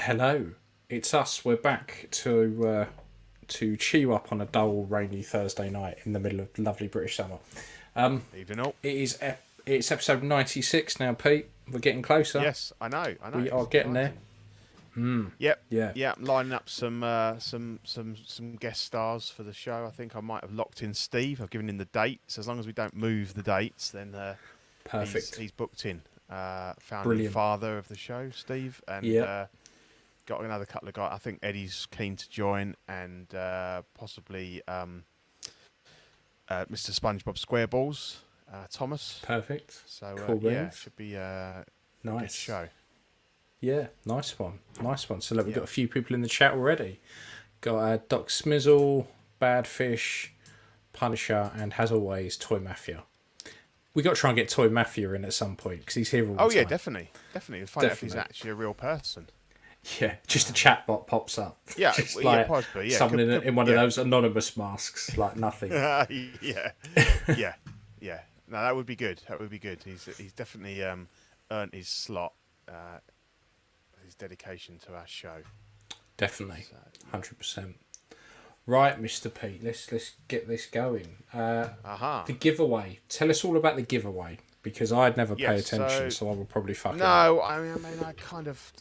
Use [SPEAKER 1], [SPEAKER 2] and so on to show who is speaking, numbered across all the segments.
[SPEAKER 1] Hello, it's us. We're back to chew up on a dull, rainy Thursday night in the middle of lovely British summer.
[SPEAKER 2] Even up.
[SPEAKER 1] It's episode 96 now, Pete. We're getting closer.
[SPEAKER 2] Yes, I know.
[SPEAKER 1] We are
[SPEAKER 2] It's
[SPEAKER 1] getting there.
[SPEAKER 2] exciting. Yep.
[SPEAKER 1] Yeah,
[SPEAKER 2] Yeah, I'm lining up some guest stars for the show. I think I might have locked in Steve. I've given him the date. So as long as we don't move the dates, then
[SPEAKER 1] perfect.
[SPEAKER 2] he's booked in. Founding
[SPEAKER 1] Brilliant.
[SPEAKER 2] father of the show, Steve, and
[SPEAKER 1] Yeah,
[SPEAKER 2] got another couple of guys. I think Eddie's keen to join, and possibly Mr. SpongeBob SquareBalls, Thomas.
[SPEAKER 1] perfect.
[SPEAKER 2] So
[SPEAKER 1] Cool
[SPEAKER 2] yeah,
[SPEAKER 1] beans.
[SPEAKER 2] should be a good
[SPEAKER 1] Nice.
[SPEAKER 2] show.
[SPEAKER 1] Yeah, nice one. Nice one. So look, we've
[SPEAKER 2] Yeah.
[SPEAKER 1] got a few people in the chat already. Got Doc Smizzle, Badfish, Punisher, and as always, Toy Mafia. We got to try and get Toy Mafia in at some point because he's here all the
[SPEAKER 2] Oh
[SPEAKER 1] time.
[SPEAKER 2] yeah, definitely. We'll find out if he's
[SPEAKER 1] Definitely.
[SPEAKER 2] actually a real person.
[SPEAKER 1] Yeah, just a chat bot pops up.
[SPEAKER 2] Yeah,
[SPEAKER 1] just
[SPEAKER 2] well,
[SPEAKER 1] like
[SPEAKER 2] yeah, possibly. Yeah,
[SPEAKER 1] someone in one of
[SPEAKER 2] yeah.
[SPEAKER 1] those anonymous masks, like nothing.
[SPEAKER 2] yeah, yeah. No, that would be good. That would be good. He's definitely earned his slot. His dedication to our show.
[SPEAKER 1] Definitely,
[SPEAKER 2] So,
[SPEAKER 1] 100%. Right, Mr. Pete, let's get this going.
[SPEAKER 2] aha.
[SPEAKER 1] The giveaway. Tell us all about the giveaway because I'd never pay
[SPEAKER 2] Yes,
[SPEAKER 1] attention, so I will probably fuck it up.
[SPEAKER 2] No, I mean, I kind of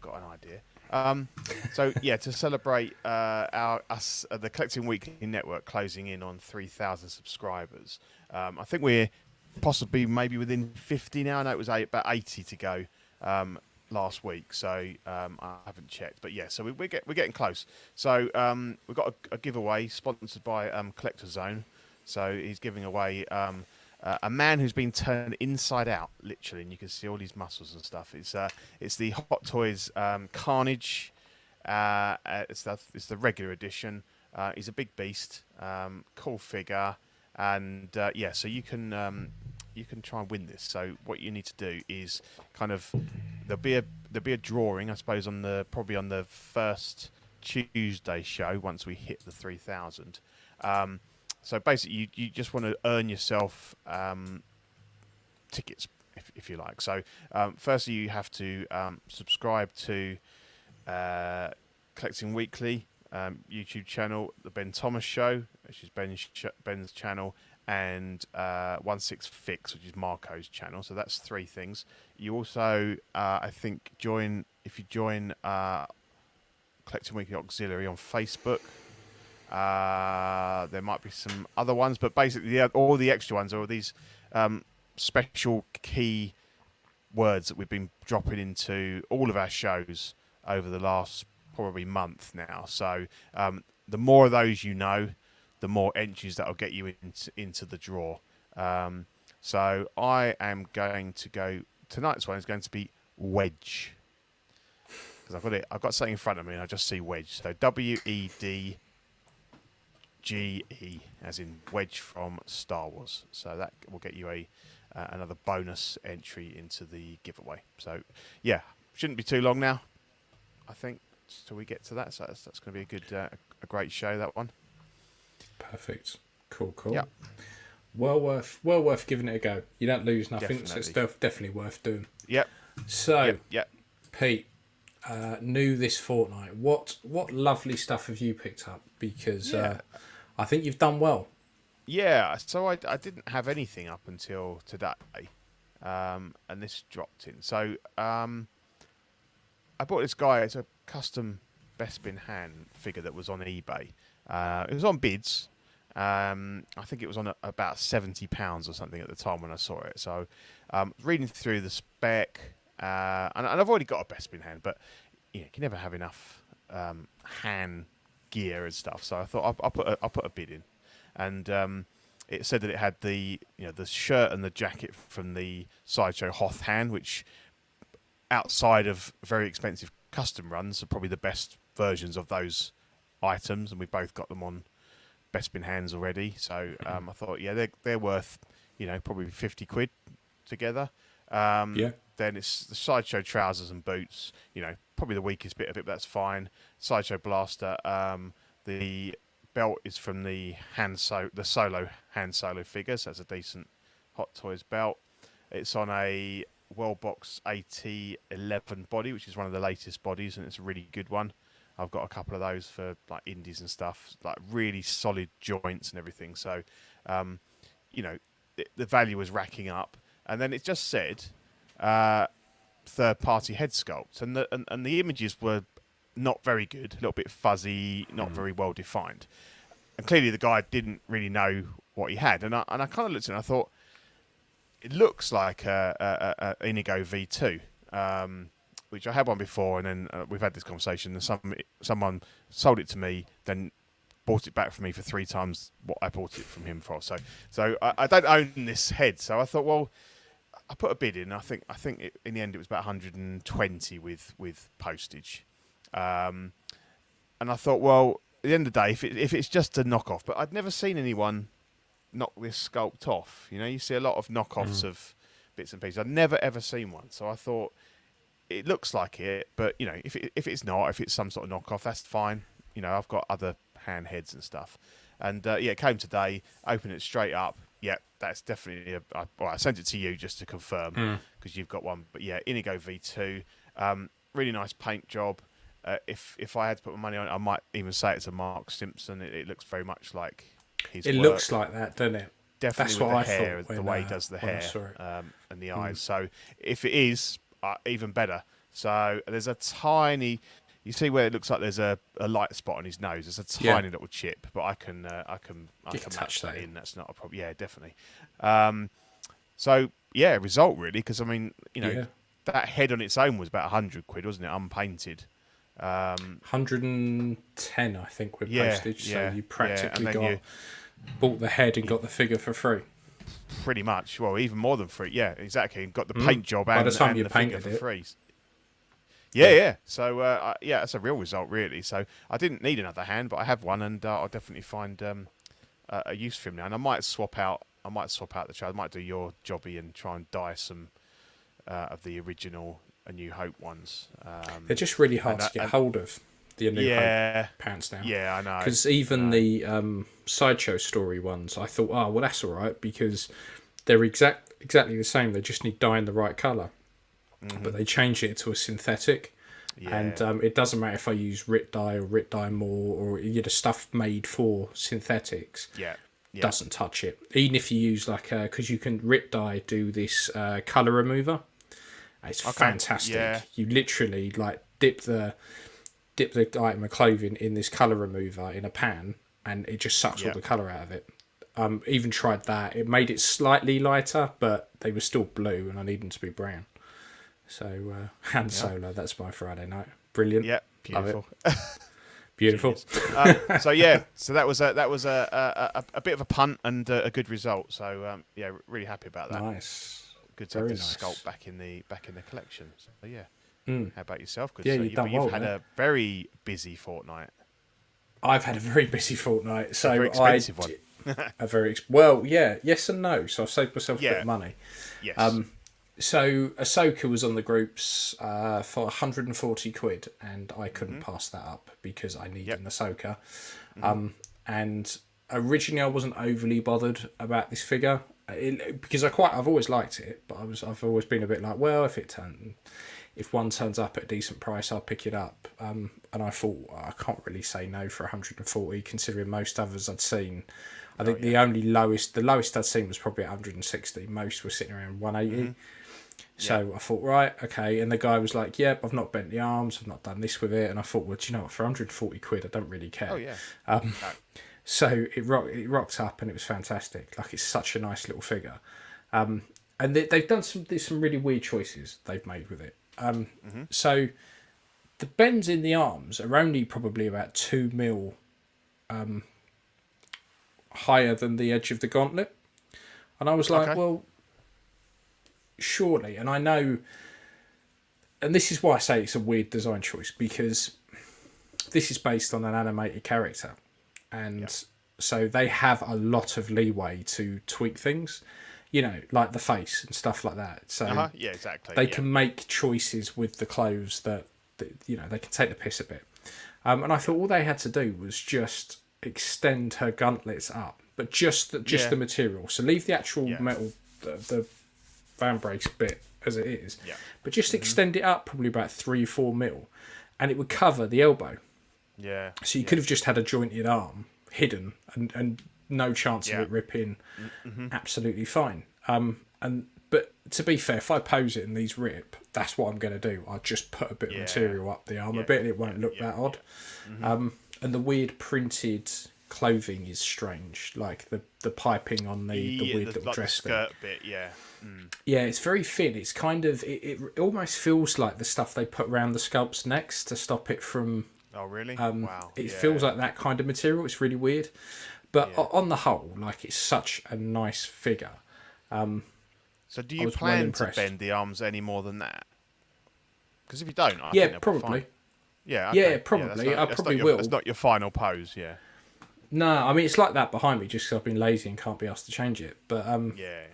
[SPEAKER 2] got an idea. So yeah, to celebrate the Collecting Weekly Network closing in on 3,000 subscribers. I think we're possibly maybe within 50 now. I know it was about 80 to go last week, so I haven't checked. But yeah, so we're getting close. So we've got a giveaway sponsored by Collector Zone. So he's giving away a man who's been turned inside out, literally, and you can see all his muscles and stuff. It's the Hot Toys Carnage. It's the regular edition. He's a big beast, cool figure, and yeah. So you can try and win this. So what you need to do is kind of there'll be a drawing, I suppose, probably on the first Tuesday show once we hit the 3,000. So basically, you just want to earn yourself tickets, if you like. So firstly, you have to subscribe to Collecting Weekly YouTube channel, the Ben Thomas Show, which is Ben's channel, and 16 Fix, which is Marco's channel. So that's three things. You also, I think, if you join Collecting Weekly Auxiliary on Facebook. There might be some other ones, but basically all the extra ones are all these special key words that we've been dropping into all of our shows over the last probably month now. So the more of those the more entries that will get you into the draw. So I am going to go. Tonight's one is going to be Wedge, because I've got something in front of me and I just see Wedge. So WEDGE, as in Wedge from Star Wars. So that will get you another bonus entry into the giveaway. So yeah, shouldn't be too long now, I think, till we get to that. So that's going to be a great show, that one.
[SPEAKER 1] Perfect. Cool.
[SPEAKER 2] Yeah.
[SPEAKER 1] Well worth giving it a go. You don't lose nothing, so it's definitely worth doing.
[SPEAKER 2] Yep.
[SPEAKER 1] So,
[SPEAKER 2] Yep.
[SPEAKER 1] Pete, new this fortnight. What lovely stuff have you picked up? Because I think you've done well.
[SPEAKER 2] Yeah, so I didn't have anything up until today, and this dropped in. So I bought this guy. It's a custom Bespin hand figure that was on eBay. It was on bids. I think it was on about £70 or something at the time when I saw it. So reading through the spec, and I've already got a Bespin hand, but you can never have enough hand gear and stuff. So I thought I'll put a bid in, and it said that it had the shirt and the jacket from the Sideshow Hoth hand, which outside of very expensive custom runs are probably the best versions of those items, and we've both got them on Bespin hands already. So I thought, yeah, they're worth probably 50 quid together.
[SPEAKER 1] Yeah.
[SPEAKER 2] Then it's the Sideshow trousers and boots. Probably the weakest bit of it, but that's fine. Sideshow blaster. The belt is from the solo Han Solo figures. That's a decent Hot Toys belt. It's on a Wellbox AT11 body, which is one of the latest bodies, and it's a really good one. I've got a couple of those for like indies and stuff, like really solid joints and everything. So, you know, the value was racking up, and then it just said third-party head sculpts, and the images were not very good, a little bit fuzzy, not very well defined, and clearly the guy didn't really know what he had. And I kind of looked at it and I thought, it looks like a Inigo V2, which I had one before, and then we've had this conversation, and someone sold it to me, then bought it back for me for 3 times what I bought it from him for. So I don't own this head, so I thought, well, I put a bid in. I think in the end it was about 120 with postage, and I thought, well, at the end of the day, if it's just a knockoff, but I'd never seen anyone knock this sculpt off. You know, you see a lot of knockoffs of bits and pieces. I'd never ever seen one, so I thought it looks like it, but you know, if it's not, if it's some sort of knockoff, that's fine. You know, I've got other hand heads and stuff, and yeah, it came today. Opened it straight up. Yeah, that's definitely I sent it to you just to confirm because you've got one. But yeah, Inigo V2, really nice paint job. If I had to put my money on it, I might even say it's a Mark Simpson. It looks very much like his work.
[SPEAKER 1] Looks like that, doesn't it?
[SPEAKER 2] Definitely
[SPEAKER 1] That's
[SPEAKER 2] with
[SPEAKER 1] what
[SPEAKER 2] the
[SPEAKER 1] I
[SPEAKER 2] hair,
[SPEAKER 1] thought
[SPEAKER 2] the way he does the hair and the eyes. So if it is, even better. So there's a tiny, you see where it looks like there's a light spot on his nose. There's a tiny little chip, but I can touch that in. That's not a problem. Yeah, definitely. So yeah, result really, because I mean, you know, that head on its own was about £100, wasn't it? Unpainted.
[SPEAKER 1] 110, I think, with postage. So you practically bought the head and got the figure for free.
[SPEAKER 2] Pretty much. Well, even more than free. Yeah, exactly. Got the paint job and,
[SPEAKER 1] by the time you
[SPEAKER 2] the
[SPEAKER 1] painted
[SPEAKER 2] figure for
[SPEAKER 1] it.
[SPEAKER 2] free. Yeah. So yeah, that's a real result, really. So I didn't need another hand, but I have one, and I'll definitely find a use for him now. And I might swap out the child. I might do your jobby and try and dye some of the original A New Hope ones.
[SPEAKER 1] They're just really hard to get hold of. The A New Hope pants now.
[SPEAKER 2] Yeah, I know.
[SPEAKER 1] Because even the Sideshow story ones, I thought, oh well, that's all right because they're exactly the same. They just need dye in the right colour. But they changed it to a synthetic, and it doesn't matter if I use Rit dye or Rit dye more or stuff made for synthetics. Doesn't touch it. Even if you use because you can Rit dye do this colour remover. It's fantastic. Yeah. You literally dip the item of clothing in this colour remover in a pan, and it just sucks all the colour out of it. Even tried that. It made it slightly lighter, but they were still blue, and I need them to be brown. So Han Solo, that's my Friday night. Brilliant.
[SPEAKER 2] Yeah, beautiful.
[SPEAKER 1] Love it. Beautiful.
[SPEAKER 2] So yeah, so that was a bit of a punt and a good result. So yeah, really happy about that.
[SPEAKER 1] Nice.
[SPEAKER 2] Good to have this sculpt back in the collection. So yeah. How about yourself?
[SPEAKER 1] Yeah, you've done well.
[SPEAKER 2] You've had a very busy fortnight.
[SPEAKER 1] I've had a very busy fortnight. So
[SPEAKER 2] a very expensive one.
[SPEAKER 1] Yes and no. So I've saved myself a bit of money.
[SPEAKER 2] Yes.
[SPEAKER 1] So Ahsoka was on the groups for £140, and I couldn't pass that up because I needed an Ahsoka. And originally I wasn't overly bothered about this figure because I've always liked it, but I've always been a bit like, well, if one turns up at a decent price, I'll pick it up. And I thought, I can't really say no for 140, considering most others I'd seen. I think the lowest I'd seen was probably 160. Most were sitting around 180. So I thought, right, okay. And the guy was like, yep, I've not bent the arms, I've not done this with it. And I thought, well, do you know what? For 140 quid, I don't really care.
[SPEAKER 2] Oh, yeah.
[SPEAKER 1] So it rocked up and it was fantastic. It's such a nice little figure. And they've done some really weird choices they've made with it. So the bends in the arms are only probably about 2 mil higher than the edge of the gauntlet. And I was like, well, surely. And I know, and this is why I say it's a weird design choice, because this is based on an animated character. And so they have a lot of leeway to tweak things. Like the face and stuff like that. So
[SPEAKER 2] yeah, exactly.
[SPEAKER 1] They can make choices with the clothes that they can take the piss a bit. And I thought all they had to do was just extend her gauntlets up, but just the material. So leave the actual metal, the fan brakes bit as it is.
[SPEAKER 2] Yeah.
[SPEAKER 1] But just extend it up probably about 3-4 mil, and it would cover the elbow.
[SPEAKER 2] Yeah.
[SPEAKER 1] So you could have just had a jointed arm hidden and no chance of
[SPEAKER 2] Yeah.
[SPEAKER 1] it ripping. Absolutely fine. But to be fair, if I pose it and these rip, that's what I'm going to do. I'll just put a bit of material up the arm a bit, and it won't look that odd. And the weird printed clothing is strange, like the piping on the weird little
[SPEAKER 2] like
[SPEAKER 1] dress
[SPEAKER 2] the skirt bit, yeah.
[SPEAKER 1] Yeah, it's very thin. It's kind of it almost feels like the stuff they put around the sculpt's necks to stop it from.
[SPEAKER 2] Oh really? Wow.
[SPEAKER 1] It feels like that kind of material. It's really weird, but on the whole, like it's such a nice figure.
[SPEAKER 2] So do you plan to bend the arms any more than that? Because if you don't, I think they'll be
[SPEAKER 1] probably.
[SPEAKER 2] fine. Yeah,
[SPEAKER 1] Yeah,
[SPEAKER 2] okay.
[SPEAKER 1] probably. I probably
[SPEAKER 2] will.
[SPEAKER 1] will.
[SPEAKER 2] It's not your final pose, yeah.
[SPEAKER 1] No, I mean it's like that behind me, just because I've been lazy and can't be asked to change it. But
[SPEAKER 2] Yeah.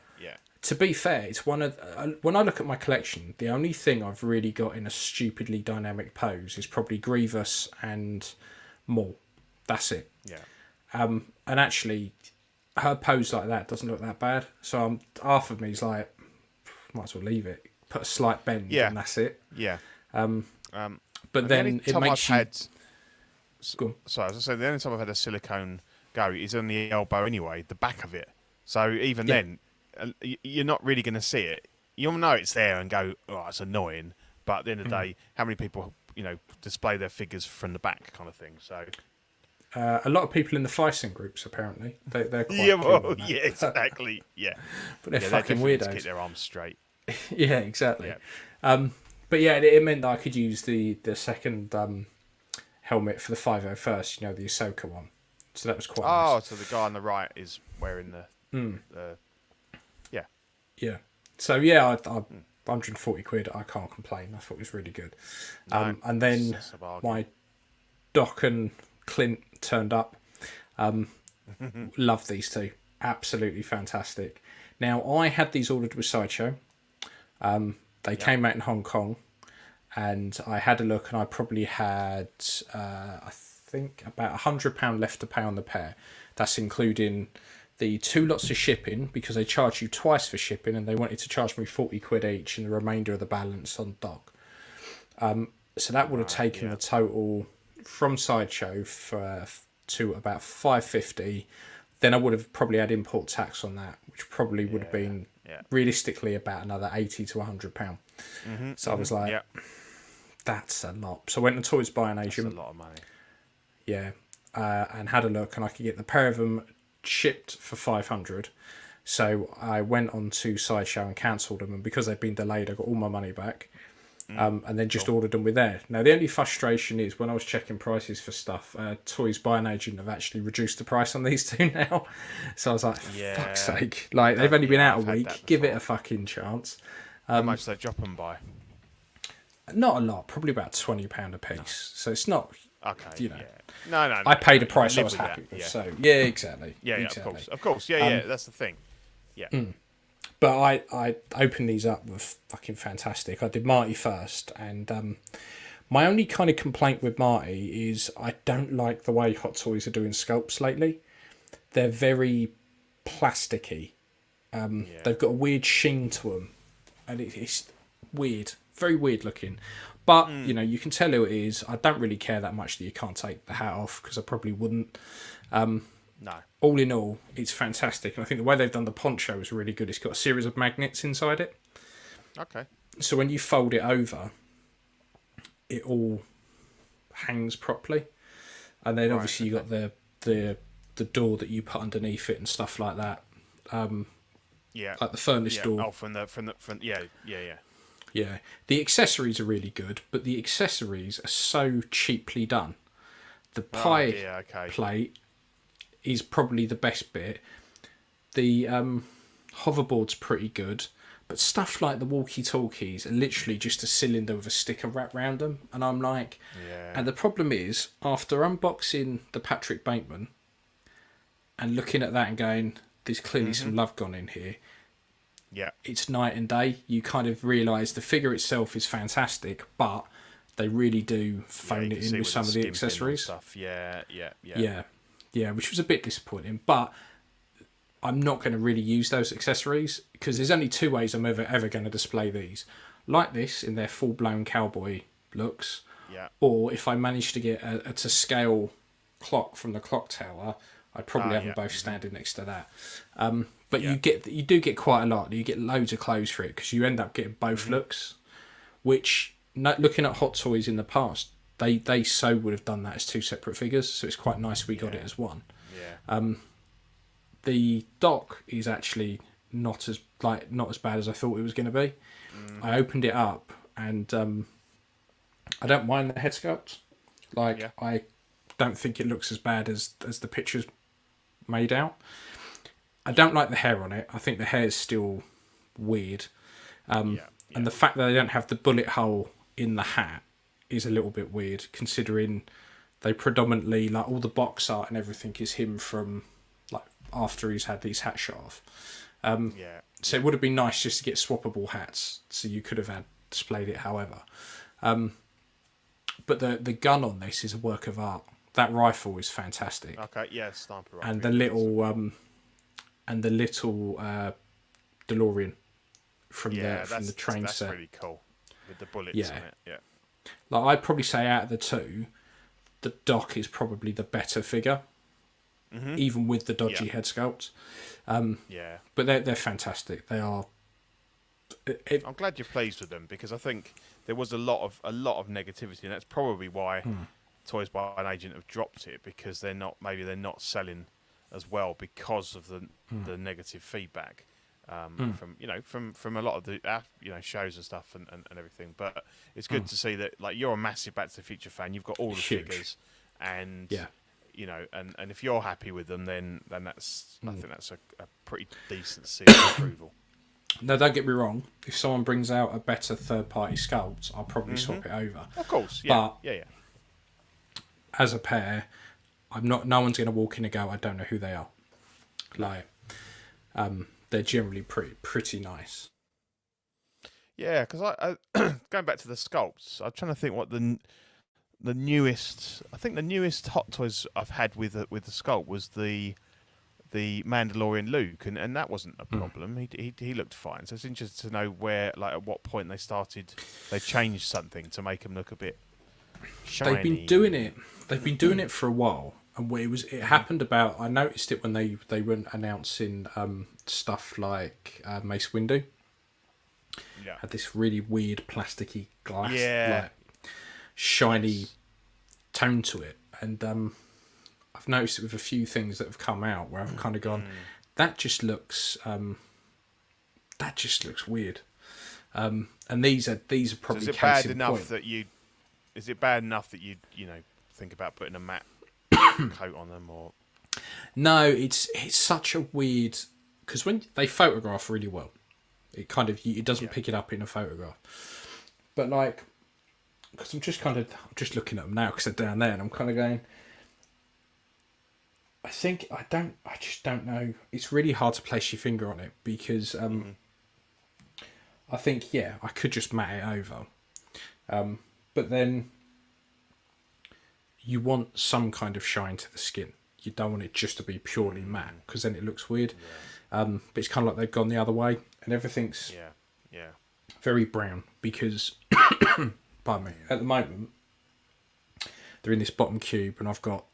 [SPEAKER 1] to be fair, it's one of when I look at my collection, the only thing I've really got in a stupidly dynamic pose is probably Grievous and Maul. That's it.
[SPEAKER 2] Yeah.
[SPEAKER 1] And actually, her pose like that doesn't look that bad. So half of me's like, might as well leave it. Put a slight bend, and that's it.
[SPEAKER 2] Yeah.
[SPEAKER 1] But then it makes you. Go on.
[SPEAKER 2] Sorry, as I said, the only time I've had a silicone go is on the elbow anyway, the back of it. So even then, you're not really going to see it. You'll know it's there and go, oh, it's annoying. But at the end of the day, how many people, display their figures from the back kind of thing? So
[SPEAKER 1] a lot of people in the Feising groups, apparently. They're quite
[SPEAKER 2] yeah, exactly. Yeah.
[SPEAKER 1] But they're
[SPEAKER 2] they're
[SPEAKER 1] fucking
[SPEAKER 2] definitely
[SPEAKER 1] weirdos.
[SPEAKER 2] to keep their arms straight.
[SPEAKER 1] Yeah, exactly.
[SPEAKER 2] Yeah.
[SPEAKER 1] But yeah, it meant that I could use the second helmet for the 501st, the Ahsoka one. So that was quite nice.
[SPEAKER 2] So the guy on the right is wearing the
[SPEAKER 1] Yeah. So yeah, I 140 quid, I can't complain. I thought it was really good. And then
[SPEAKER 2] it's a bargain.
[SPEAKER 1] my Doc and Clint turned up. Love these two. Absolutely fantastic. Now, I had these ordered with Sideshow. They came out in Hong Kong, and I had a look, and I probably had, I think, about £100 left to pay on the pair. That's including the 2 lots of shipping, because they charge you twice for shipping, and they wanted to charge me 40 quid each, and the remainder of the balance on Doc. So that would have taken the total from Sideshow to about 550. Then I would have probably had import tax on that, which probably would have been realistically about another £80 to £100. So I was like, that's a lot. So I went to Toys by an Asian.
[SPEAKER 2] That's a lot of money.
[SPEAKER 1] Yeah, and had a look, and I could get the pair of them shipped for 500. So I went on to Sideshow and cancelled them, and because they've been delayed, I got all my money back. And then just ordered them with there. Now, the only frustration is when I was checking prices for stuff, Toys by an Agent have actually reduced the price on these two now. So I was like, for fuck's sake. Like, they've only been out a week. Give it a fucking chance.
[SPEAKER 2] How much do they drop them by?
[SPEAKER 1] Not a lot. Probably about £20 a piece. No. So it's not,
[SPEAKER 2] okay,
[SPEAKER 1] No.
[SPEAKER 2] No.
[SPEAKER 1] I paid a price I was happy with.
[SPEAKER 2] Yeah.
[SPEAKER 1] So, yeah, exactly.
[SPEAKER 2] Yeah,
[SPEAKER 1] exactly.
[SPEAKER 2] Of course. Yeah, that's the thing. Yeah.
[SPEAKER 1] But I opened these up with fucking fantastic. I did Marty first, and my only kind of complaint with Marty is I don't like the way Hot Toys are doing sculpts lately. They're very plasticky. They've got a weird sheen to them, and it's weird, very weird looking. But you can tell who it is. I don't really care that much that you can't take the hat off, because I probably wouldn't.
[SPEAKER 2] No.
[SPEAKER 1] All in all, it's fantastic. And I think the way they've done the poncho is really good. It's got a series of magnets inside it.
[SPEAKER 2] Okay.
[SPEAKER 1] So when you fold it over, it all hangs properly. And then obviously you got the door that you put underneath it and stuff like that. Like the furnace door.
[SPEAKER 2] Oh, from the yeah.
[SPEAKER 1] Yeah. The accessories are really good, but the accessories are so cheaply done. The pie plate is probably the best bit. The hoverboard's pretty good, but stuff like the walkie-talkies are literally just a cylinder with a sticker wrapped around them, and I'm like, and the problem is, after unboxing the Patrick Bateman and looking at that and going, there's clearly some love gone in here.
[SPEAKER 2] Yeah,
[SPEAKER 1] it's night and day. You kind of realise the figure itself is fantastic, but they really do phone it in with some of the accessories.
[SPEAKER 2] Stuff. Yeah,
[SPEAKER 1] which was a bit disappointing. But I'm not going to really use those accessories because there's only two ways I'm ever going to display these. Like this, in their full-blown cowboy looks.
[SPEAKER 2] Yeah.
[SPEAKER 1] Or if I manage to get a to scale clock from the clock tower, I'd probably have them both standing next to that. But you do get quite a lot. You get loads of clothes for it because you end up getting both looks, which, looking at Hot Toys in the past, they so would have done that as two separate figures. So it's quite nice we got it as one.
[SPEAKER 2] Yeah.
[SPEAKER 1] The dock is actually not as bad as I thought it was going to be. I opened it up and I don't mind the head sculpt. I don't think it looks as bad as the pictures made out. I don't like the hair on it. I think the hair is still weird. And the fact that they don't have the bullet hole in the hat is a little bit weird, considering they predominantly, like, all the box art and everything is him from, like, after he's had these hats shot off. So it would have been nice just to get swappable hats, so you could have displayed it however. But the gun on this is a work of art. That rifle is fantastic.
[SPEAKER 2] Okay, yeah, sniper rifle.
[SPEAKER 1] And the little DeLorean from the train set.
[SPEAKER 2] That's really cool with the bullets on it. Yeah.
[SPEAKER 1] Like, I'd probably say out of the two, the Doc is probably the better figure, even with the dodgy head sculpt. But they're fantastic. They are.
[SPEAKER 2] I'm glad you're pleased with them because I think there was a lot of negativity, and that's probably why Toys by an Agent have dropped it, because they're not selling as well because of the negative feedback from a lot of the shows and stuff and everything. But it's good to see that, like, you're a massive Back to the Future fan. You've got all the figures, and and if you're happy with them, then that's I think that's a pretty decent seal of approval.
[SPEAKER 1] No, don't get me wrong. If someone brings out a better third-party sculpt, I'll probably swap it over.
[SPEAKER 2] Of course, yeah.
[SPEAKER 1] But as a pair, no one's going to walk in and go, I don't know who they are. Like, they're generally pretty nice.
[SPEAKER 2] Yeah, because I going back to the sculpts, I'm trying to think what the newest. I think the newest Hot Toys I've had with the sculpt was the Mandalorian Luke, and that wasn't a problem. He looked fine. So it's interesting to know where, like, at what point they changed something to make him look a bit shiny.
[SPEAKER 1] They've been doing it. They've been doing it for a while, and it happened about. I noticed it when they were announcing stuff like Mace Windu.
[SPEAKER 2] Yeah.
[SPEAKER 1] Had this really weird plasticky glass, like, shiny tone to it, and I've noticed it with a few things that have come out where I've kind of gone, that just looks weird. And these are probably.
[SPEAKER 2] So is it bad enough that you? Is it bad enough that you think about putting a matte coat on them, or?
[SPEAKER 1] No, it's such a weird, because when they photograph really well, it kind of it doesn't pick it up in a photograph. But, like, because I'm just looking at them now because they're down there, and I'm kind of going. I just don't know. It's really hard to place your finger on it because I think I could just mat it over, but then you want some kind of shine to the skin. You don't want it just to be purely matte because then it looks weird. But it's kind of like they've gone the other way, and everything's very brown because, pardon me, at the moment they're in this bottom cube, and I've got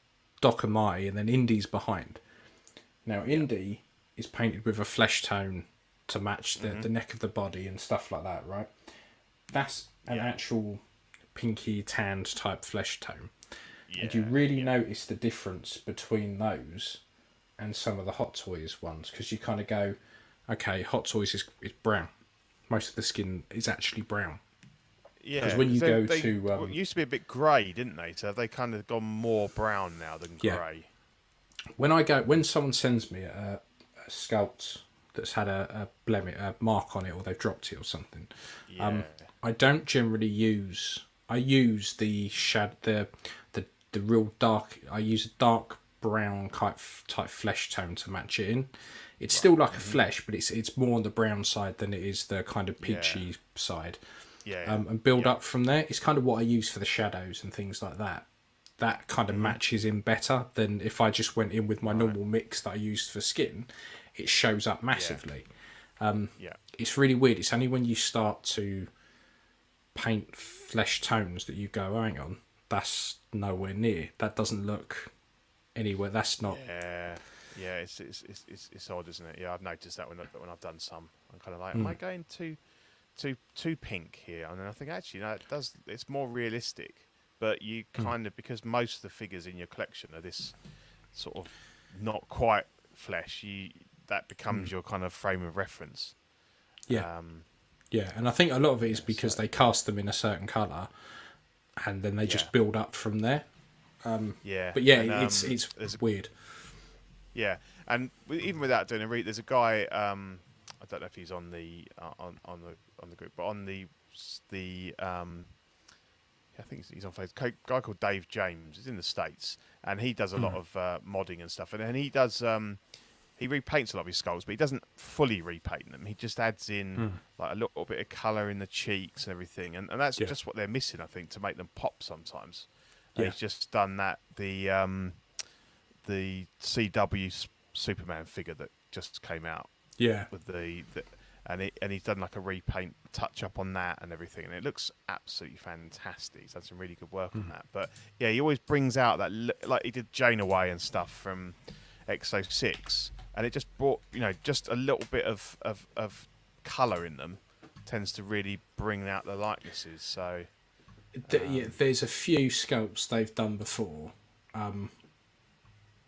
[SPEAKER 1] Doc and Marty, and then Indy's behind. Now, Indy is painted with a flesh tone to match the neck of the body and stuff like that, right? That's an actual pinky tanned type flesh tone. And you really notice the difference between those and some of the Hot Toys ones, because you kind of go, okay, Hot Toys is brown. Most of the skin is actually brown.
[SPEAKER 2] Yeah,
[SPEAKER 1] because when you go to...
[SPEAKER 2] it used to be a bit grey, didn't they? So have they kind of gone more brown now than grey?
[SPEAKER 1] When someone sends me a sculpt that's had a mark on it, or they've dropped it or something, I don't generally use... I use the real dark... I use a dark brown type flesh tone to match it in. It's still like a flesh, but it's more on the brown side than it is the kind of peachy side. And build up from there. It's kind of what I use for the shadows and things like that. That kind of matches in better than if I just went in with my normal mix that I used for skin. it shows up massively.
[SPEAKER 2] Yeah.
[SPEAKER 1] It's really weird. It's only when you start to paint flesh tones that you go, hang on, that's nowhere near. That doesn't look anywhere. That's not.
[SPEAKER 2] Yeah, it's odd, isn't it? Yeah, I've noticed that when I've done some, I'm kind of like, am I going too pink here? And then I think actually, no, it's more realistic. But you kind of, because most of the figures in your collection are this sort of not quite flesh, that becomes your kind of frame of reference.
[SPEAKER 1] Yeah. And I think a lot of it is because they cast them in a certain colour, and then they just build up from there. But it's weird. Yeah,
[SPEAKER 2] and even without doing a read, there's a guy. I don't know if he's on the group, but on the I think he's on Facebook. A guy called Dave James. He's in the States, and he does a lot of modding and stuff. And he does he repaints a lot of his sculpts, but he doesn't fully repaint them. He just adds in like a little bit of colour in the cheeks and everything, and that's just what they're missing, I think, to make them pop sometimes. And he's just done that the CW Superman figure that just came out.
[SPEAKER 1] Yeah,
[SPEAKER 2] with and he's done like a repaint touch up on that and everything, and it looks absolutely fantastic. He's done some really good work on that. But yeah, he always brings out that like he did Janeway and stuff from XO6, and it just brought just a little bit of colour in them tends to really bring out the likenesses. So
[SPEAKER 1] there's a few sculpts they've done before.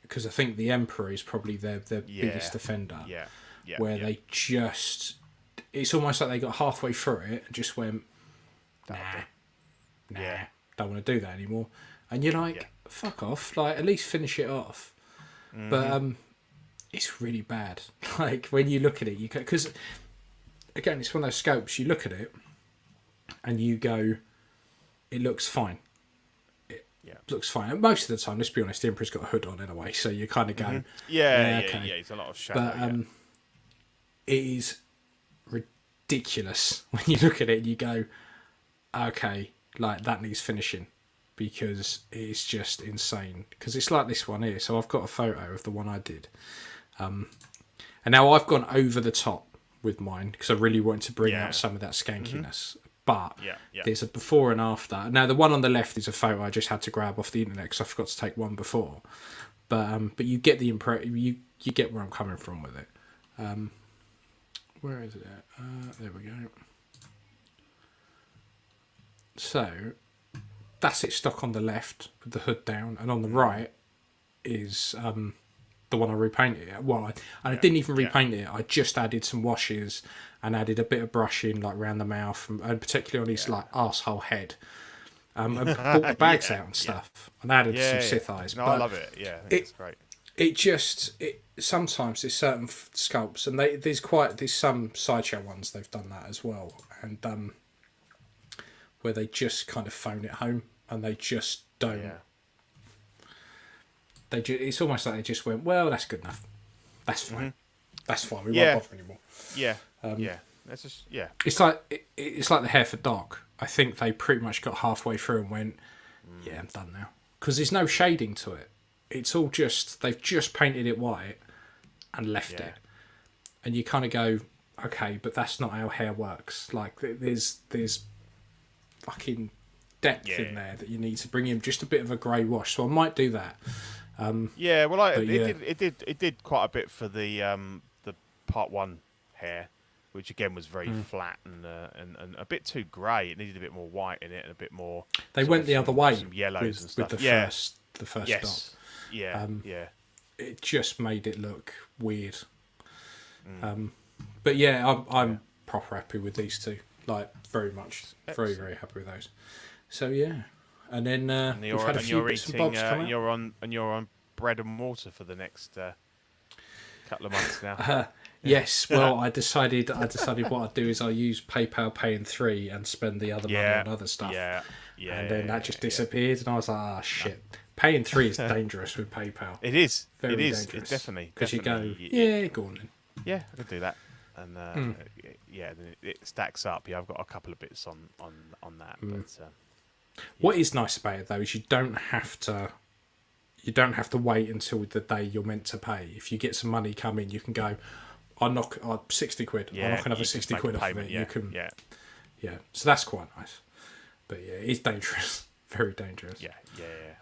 [SPEAKER 1] Because I think the Emperor is probably their biggest offender. Where they just... It's almost like they got halfway through it and just went, nah, don't want to do that anymore. And you're like, fuck off. Like, at least finish it off. But it's really bad. Like, when you look at it, you go... Because, again, it's one of those scopes. You look at it and you go, it looks fine. Looks fine. And most of the time, let's be honest, the Emperor's got a hood on anyway, so you kind of go, okay.
[SPEAKER 2] It's a lot of shadow.
[SPEAKER 1] But it is ridiculous when you look at it and you go, okay, like that needs finishing, because it's just insane. Because it's like this one here. So I've got a photo of the one I did, and now I've gone over the top with mine because I really wanted to bring out some of that skankiness. But there's a before and after. Now the one on the left is a photo I just had to grab off the internet because I forgot to take one before. But you get the you get where I'm coming from with it. Where is it? There we go. So that's it stock on the left with the hood down, and on the right is the one I repainted it. Well, I didn't even repaint it. I just added some washes and added a bit of brushing like around the mouth and particularly on his like arsehole head. And brought the bags out and stuff and added some Sith eyes.
[SPEAKER 2] No, I love it. Yeah, I think it's great.
[SPEAKER 1] It sometimes there's certain sculpts, and there's some sideshow ones they've done that as well, and where they just kind of phone it home and they just don't. Yeah. It's almost like they just went, well, that's good enough. That's fine. That's fine. We won't bother anymore.
[SPEAKER 2] Yeah. That's just
[SPEAKER 1] It's like the hair for Doc. I think they pretty much got halfway through and went, yeah, I'm done now, because there's no shading to it. It's all just they've just painted it white and left it, and you kind of go, okay, but that's not how hair works. Like there's fucking depth in there that you need to bring in just a bit of a grey wash. So I might do that.
[SPEAKER 2] It did quite a bit for the part 1 hair, which again was very flat and a bit too grey. It needed a bit more white in it and a bit more.
[SPEAKER 1] They went the other way,
[SPEAKER 2] some yellows and stuff.
[SPEAKER 1] With the first stop. It just made it look weird. But yeah, I'm proper happy with these two. Like very much, very very happy with those. So yeah, and then we've had a few bits and bobs come out.
[SPEAKER 2] You're on bread and water for the next couple of months now.
[SPEAKER 1] Yes, well, I decided what I'd do is I'll use PayPal Pay in 3 and spend the other money on other stuff. And then that just disappeared, and I was like, shit. Pay in 3 is dangerous with PayPal.
[SPEAKER 2] It is.
[SPEAKER 1] Very
[SPEAKER 2] dangerous.
[SPEAKER 1] It's
[SPEAKER 2] definitely.
[SPEAKER 1] Because you go, go on then.
[SPEAKER 2] Yeah, I could do that. And then it stacks up. Yeah, I've got a couple of bits on that. But
[SPEAKER 1] what is nice about it though is you don't have to you don't have to wait until the day you're meant to pay. If you get some money come in, you can go, I'll knock 60 quid. I'll knock another 60 quid off of it. You can, yeah. So that's quite nice. But yeah, it's dangerous. Very dangerous.
[SPEAKER 2] Yeah,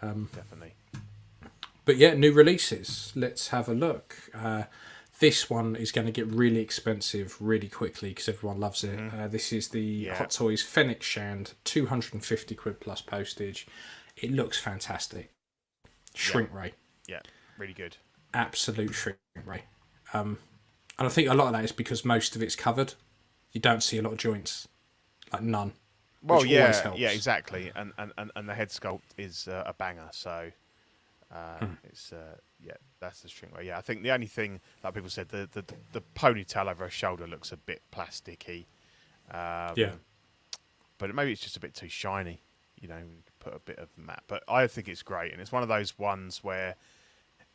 [SPEAKER 2] definitely.
[SPEAKER 1] But yeah, new releases. Let's have a look. This one is going to get really expensive really quickly because everyone loves it. This is the Hot Toys Fennec Shand, 250 quid plus postage. It looks fantastic. Shrink ray.
[SPEAKER 2] Yeah, really good.
[SPEAKER 1] Absolute shrink ray. And I think a lot of that is because most of it's covered. You don't see a lot of joints, like none.
[SPEAKER 2] Well, yeah, exactly. And the head sculpt is a banger. So it's that's the shrink ray. Yeah, I think the only thing, like people said, the ponytail over her shoulder looks a bit plasticky. But maybe it's just a bit too shiny. You know, put a bit of matte. But I think it's great, and it's one of those ones where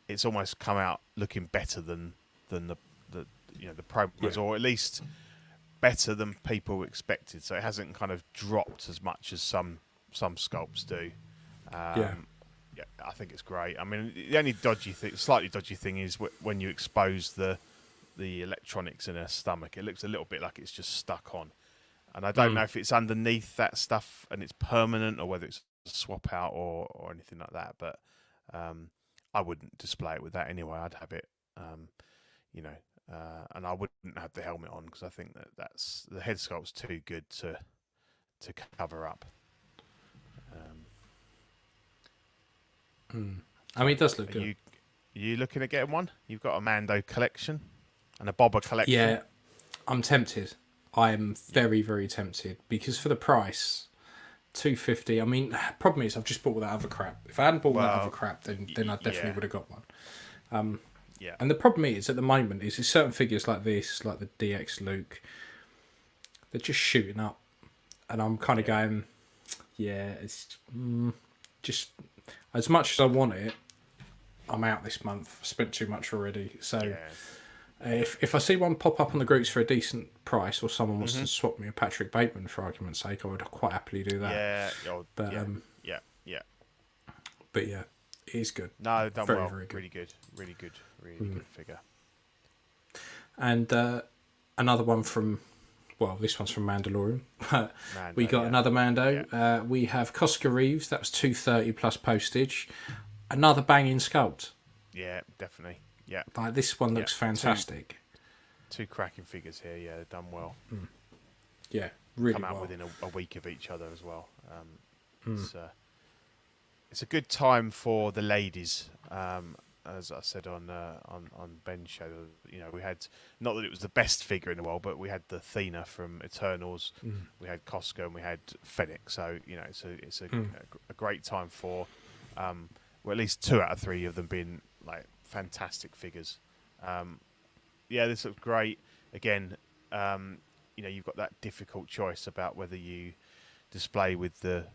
[SPEAKER 2] it's almost come out looking better than the promos, or at least better than people expected. So it hasn't kind of dropped as much as some sculpts do. Yeah, I think it's great. I mean, the only slightly dodgy thing is when you expose the electronics in her stomach, it looks a little bit like it's just stuck on. And I don't know if it's underneath that stuff and it's permanent, or whether it's a swap out or anything like that. But I wouldn't display it with that anyway. I'd have it, and I wouldn't have the helmet on because I think that's the head sculpt's too good to cover up.
[SPEAKER 1] I mean, it does look good.
[SPEAKER 2] Are you looking at getting one? You've got a Mando collection and a Boba collection.
[SPEAKER 1] Yeah, I'm tempted. I am very, very tempted because for the price, $250. I mean, problem is I've just bought all that other crap. If I hadn't bought that other crap, then I definitely would have got one. And the problem is at the moment is certain figures like this, like the DX Luke, they're just shooting up, and I'm kind of going, it's just as much as I want it, I'm out this month. I've spent too much already. So if I see one pop up on the groups for a decent price, or someone wants to swap me a Patrick Bateman for argument's sake, I would quite happily do that. But it is good.
[SPEAKER 2] No, done
[SPEAKER 1] very,
[SPEAKER 2] well.
[SPEAKER 1] Very good.
[SPEAKER 2] Really good figure.
[SPEAKER 1] And another one from, this one's from Mandalorian. We got another Mando.
[SPEAKER 2] Yeah.
[SPEAKER 1] We have Cosca Reeves. That was $230 plus postage. Another banging sculpt.
[SPEAKER 2] Yeah, definitely. Yeah.
[SPEAKER 1] Like this one looks fantastic.
[SPEAKER 2] Two cracking figures here. Yeah, they've done well.
[SPEAKER 1] Yeah, really
[SPEAKER 2] come out
[SPEAKER 1] well.
[SPEAKER 2] within a week of each other as well. It's a good time for the ladies. As I said on Ben's show, we had, not that it was the best figure in the world, but we had the Athena from Eternals, we had Cosca, and we had Fennec. So it's a great time for at least 2 out of 3 of them being like fantastic figures. This looks great. Again, you've got that difficult choice about whether you display with the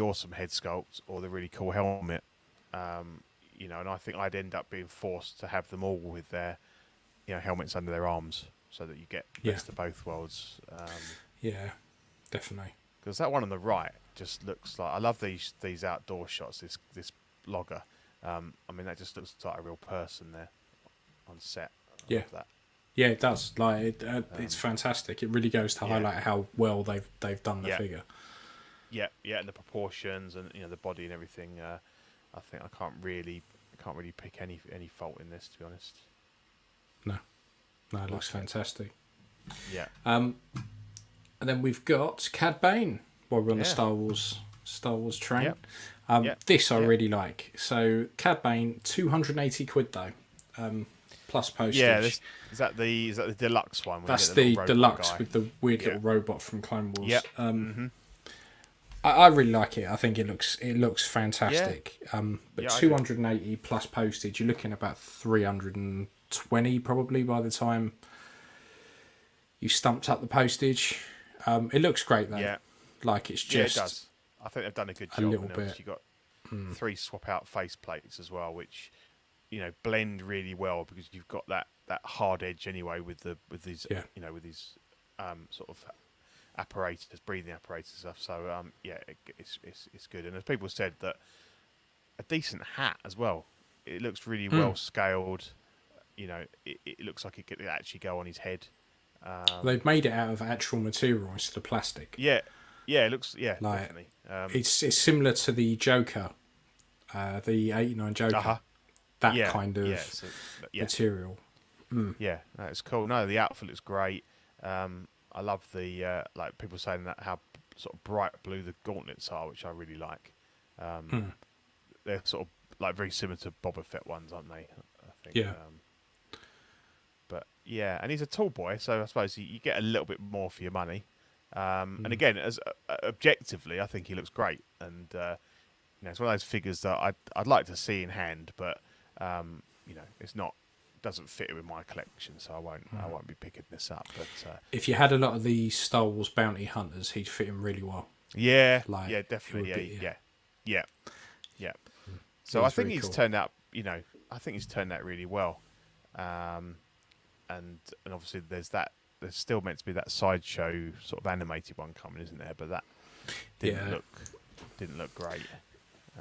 [SPEAKER 2] awesome head sculpt or the really cool helmet. And I think I'd end up being forced to have them all with their, helmets under their arms, so that you get best of both worlds.
[SPEAKER 1] Definitely.
[SPEAKER 2] Because that one on the right just looks like, I love these outdoor shots. This logger, that just looks like a real person there on set. I love that.
[SPEAKER 1] Yeah, it does. Like it's fantastic. It really goes to highlight how well they've done the figure.
[SPEAKER 2] Yeah, and the proportions and the body and everything. I think I can't really pick any fault in this, to be honest.
[SPEAKER 1] No, it looks fantastic.
[SPEAKER 2] Yeah.
[SPEAKER 1] And then we've got Cad Bane while we're on the Star Wars train. This I really like. So Cad Bane, 280 quid though, plus postage.
[SPEAKER 2] Yeah, is that the deluxe one?
[SPEAKER 1] That's the deluxe
[SPEAKER 2] guy
[SPEAKER 1] with the weird little robot from Clone Wars.
[SPEAKER 2] Yep.
[SPEAKER 1] I really like it. I think it looks fantastic. But 280 plus postage, you're looking at about 320 probably by the time you stumped up the postage. It looks great though.
[SPEAKER 2] Yeah.
[SPEAKER 1] Like it's just.
[SPEAKER 2] Yeah, it does. I think they've done a good job.
[SPEAKER 1] A little bit.
[SPEAKER 2] You got 3 swap out face plates as well, which blend really well because you've got that hard edge anyway with these sort of apparatus, breathing apparatus and stuff. So it's good. And as people said that a decent hat as well. It looks really well scaled. You know, it looks like it could actually go on his head.
[SPEAKER 1] They've made it out of actual material instead of plastic.
[SPEAKER 2] Yeah, it looks
[SPEAKER 1] Like
[SPEAKER 2] definitely.
[SPEAKER 1] it's similar to the Joker, the '89 Joker. That kind of material.
[SPEAKER 2] Yeah, that's cool. No, the outfit looks great. I love the like people saying that how sort of bright blue the gauntlets are, which I really like. They're sort of like very similar to Boba Fett ones, aren't they? I think.
[SPEAKER 1] Yeah.
[SPEAKER 2] But yeah, and he's a tall boy, so I suppose you get a little bit more for your money. And again, as objectively, I think he looks great. And you know, it's one of those figures that I'd like to see in hand, but you know, it's not. Doesn't fit with my collection, so I won't be picking this up. But
[SPEAKER 1] if you had a lot of the Star Wars bounty hunters, he'd fit him really well.
[SPEAKER 2] Yeah,
[SPEAKER 1] Like,
[SPEAKER 2] yeah, definitely, yeah. So
[SPEAKER 1] Yeah,
[SPEAKER 2] I think
[SPEAKER 1] really
[SPEAKER 2] he's
[SPEAKER 1] cool.
[SPEAKER 2] turned out, you know, I think he's turned out really well. And obviously there's still meant to be that sideshow sort of animated one coming, isn't there? But that didn't look great.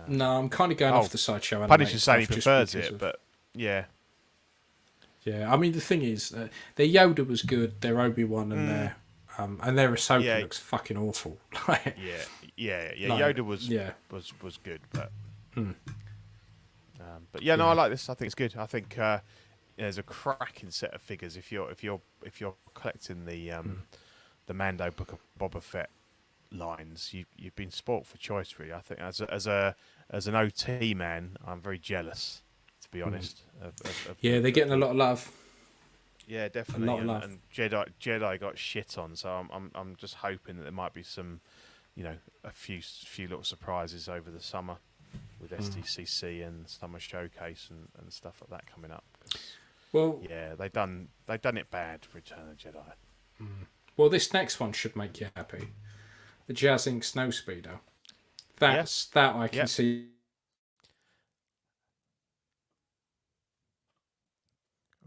[SPEAKER 1] No, I'm kind of going off the sideshow animated
[SPEAKER 2] Punisher's saying he
[SPEAKER 1] stuff just
[SPEAKER 2] prefers
[SPEAKER 1] because
[SPEAKER 2] it,
[SPEAKER 1] of-
[SPEAKER 2] but yeah.
[SPEAKER 1] Yeah, I mean the thing is, their Yoda was good, their Obi-Wan and their Ahsoka looks fucking awful. Like,
[SPEAKER 2] Yeah.
[SPEAKER 1] Like,
[SPEAKER 2] Yoda was good, but
[SPEAKER 1] Yeah.
[SPEAKER 2] I like this. I think it's good. I think there's a cracking set of figures if you're collecting the Mando Book of Boba Fett lines. You've been sport for choice, really. I think as an OT man, I'm very jealous, to be honest.
[SPEAKER 1] they're getting a lot of love.
[SPEAKER 2] Yeah, definitely.
[SPEAKER 1] A lot of love.
[SPEAKER 2] And Jedi got shit on, so I'm just hoping that there might be some, you know, a few little surprises over the summer with SDCC and Summer Showcase and stuff like that coming up.
[SPEAKER 1] Well,
[SPEAKER 2] Yeah, they done it bad. Return of the Jedi.
[SPEAKER 1] well, this next one should make you happy. The JazzInc snowspeeder. That I can see.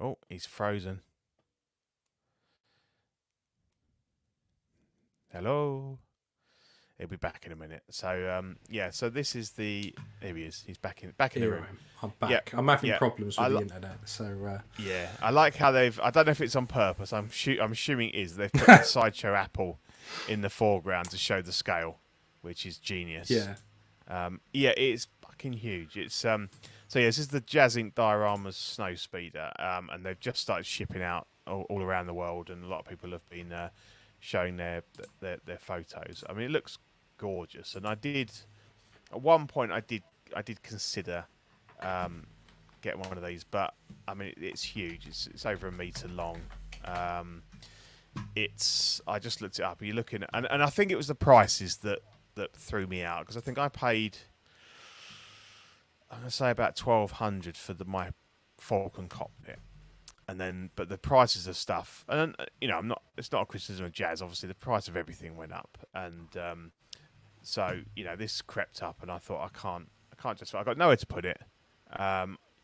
[SPEAKER 2] Oh, he's frozen. Hello. He'll be back in a minute. So so this is the. Here he is. He's back in the
[SPEAKER 1] Here
[SPEAKER 2] room.
[SPEAKER 1] I'm back.
[SPEAKER 2] Yeah,
[SPEAKER 1] I'm having
[SPEAKER 2] yeah.
[SPEAKER 1] problems with the internet, so
[SPEAKER 2] Yeah, I like how they've. I don't know if it's on purpose. I'm assuming it is. They've put the sideshow apple in the foreground to show the scale, which is genius.
[SPEAKER 1] yeah.
[SPEAKER 2] It's fucking huge. It's So this is the JazzInc Dioramas Snowspeeder, and they've just started shipping out all around the world, and a lot of people have been showing their photos. I mean, it looks gorgeous, and I did at one point I did consider getting one of these, but I mean it's huge. It's over 1 meter long. I just looked it up. You're looking at, and I think it was the prices that threw me out, because I think I paid, I'm gonna say about 1,200 for my Falcon cockpit, and then but the prices of stuff, and you know, it's not a criticism of Jazz. Obviously, the price of everything went up, and so you know this crept up, and I thought I can't just. I got nowhere to put it.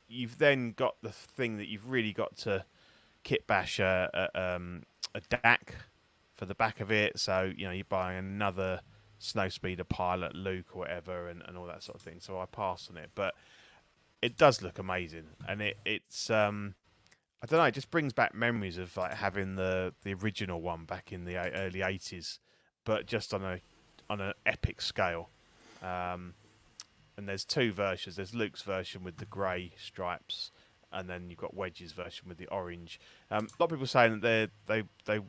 [SPEAKER 2] You've then got the thing that you've really got to kit bash a DAC for the back of it. So you know you're buying another snowspeeder pilot, Luke or whatever, and all that sort of thing. So I passed on it, but it does look amazing, and it's I don't know, it just brings back memories of like having the original one back in the early 80s, but just on an epic scale. And there's two versions. There's Luke's version with the grey stripes, and then you've got Wedge's version with the orange. A lot of people saying that they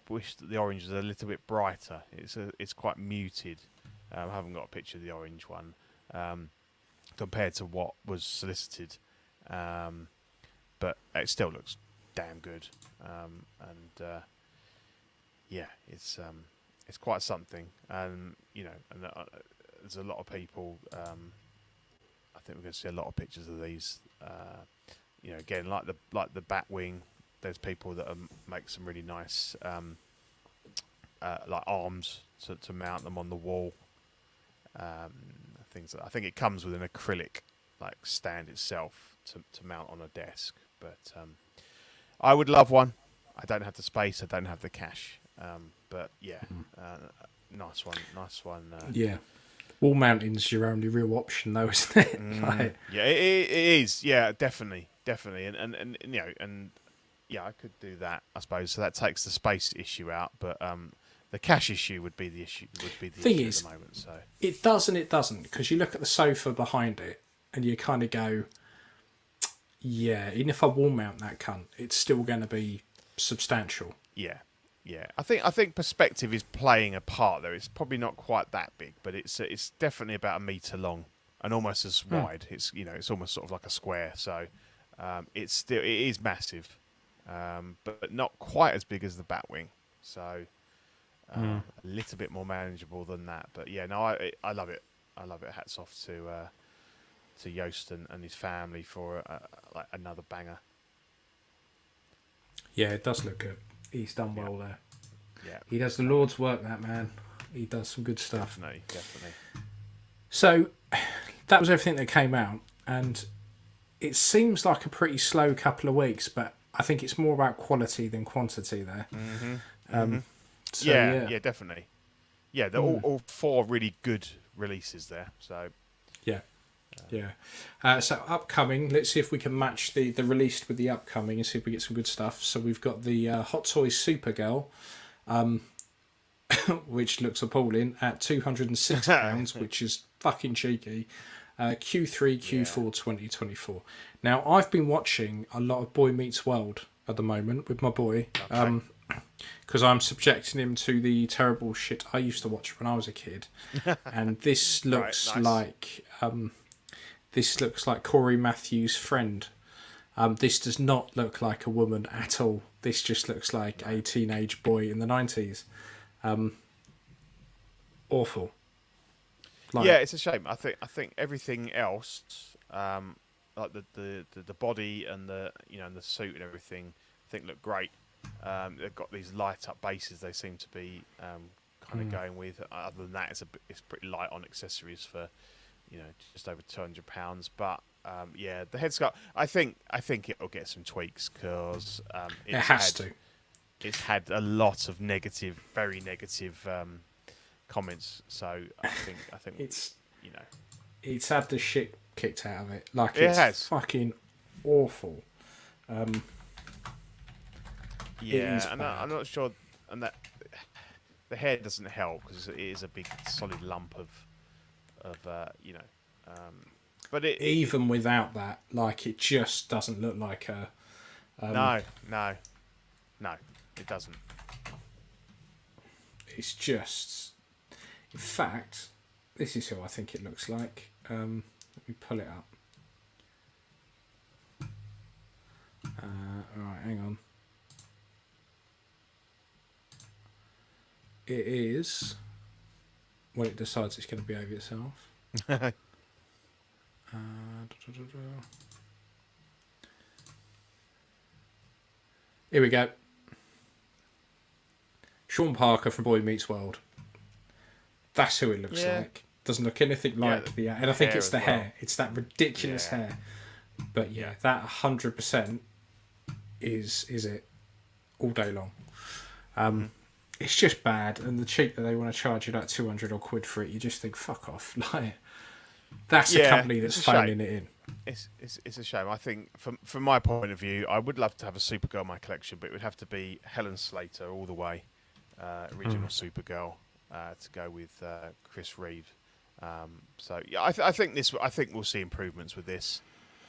[SPEAKER 2] wish that the orange was a little bit brighter. It's quite muted. I haven't got a picture of the orange one compared to what was solicited, but it still looks damn good. It's quite something. And you know, and there's a lot of people. I think we're going to see a lot of pictures of these. You know, again, like the Batwing, there's people that make some really nice like arms to mount them on the wall. Things I think it comes with an acrylic like stand itself to mount on a desk. But I would love one. I don't have the space. I don't have the cash. But yeah, nice one.
[SPEAKER 1] Yeah. Wall mounting's your only real option, though, isn't it? Like,
[SPEAKER 2] Yeah, it is. Yeah, definitely, and yeah, I could do that, I suppose. So that takes the space issue out, but the cash issue would be the issue.
[SPEAKER 1] thing
[SPEAKER 2] Issue
[SPEAKER 1] is,
[SPEAKER 2] at the moment. So
[SPEAKER 1] it does and it doesn't, because you look at the sofa behind it and you kind of go, yeah, even if I wall mount that cunt, it's still going to be substantial.
[SPEAKER 2] yeah, yeah. I think perspective is playing a part there. It's probably not quite that big, but it's definitely about 1 meter long and almost as wide. It's it's almost sort of like a square. So it is massive, but not quite as big as the Batwing. So a little bit more manageable than that. But yeah, no, I love it. I love it. Hats off to Yost and his family for like another banger.
[SPEAKER 1] Yeah, it does look good. He's done well there.
[SPEAKER 2] Yeah,
[SPEAKER 1] He does the Lord's work, that man. He does some good stuff.
[SPEAKER 2] Definitely.
[SPEAKER 1] So that was everything that came out, and it seems like a pretty slow couple of weeks, but I think it's more about quality than quantity there. So,
[SPEAKER 2] yeah, definitely. Yeah, they're all 4 really good releases there. So
[SPEAKER 1] so upcoming, let's see if we can match the released with the upcoming and see if we get some good stuff. So we've got the Hot Toys Supergirl, which looks appalling at £206, which is fucking cheeky. Q3, Q4 2024. Now, I've been watching a lot of Boy Meets World at the moment with my boy, because I'm subjecting him to the terrible shit I used to watch when I was a kid. And this looks like this looks like Corey Matthews' friend. This does not look like a woman at all. This just looks like a teenage boy in the 90s. Awful. Like,
[SPEAKER 2] yeah, it's a shame. I think everything else, like the body and the and the suit and everything, I think look great. They've got these light up bases. They seem to be kind of going with. Other than that, it's pretty light on accessories for just over £200. But yeah, the head sculpt. I think it'll get some tweaks because
[SPEAKER 1] it has to.
[SPEAKER 2] It's had a lot of negative, very negative comments. So I think
[SPEAKER 1] it's it's had the shit kicked out of it. Like
[SPEAKER 2] it
[SPEAKER 1] it's
[SPEAKER 2] has.
[SPEAKER 1] fucking awful.
[SPEAKER 2] Yeah, and I'm not sure, and that the hair doesn't help because it is a big solid lump of but
[SPEAKER 1] even without that, like it just doesn't look like a.
[SPEAKER 2] No, it doesn't.
[SPEAKER 1] It's just, in fact, this is who I think it looks like. Let me pull it up. All right, hang on. It is when it decides it's going to behave itself. Here we go. Sean Parker from Boy Meets World. That's who it looks like. Doesn't look anything like the... And I think it's the hair. It's that ridiculous hair. But yeah, that 100% is it all day long. It's just bad, and the cheap that they want to charge you like 200 or quid for it, you just think, fuck off. Like, that's a company that's phoning it in.
[SPEAKER 2] It's a shame. I think from my point of view, I would love to have a Supergirl in my collection, but it would have to be Helen Slater all the way, original Supergirl, to go with Chris Reeve. So yeah, I think we'll see improvements with this,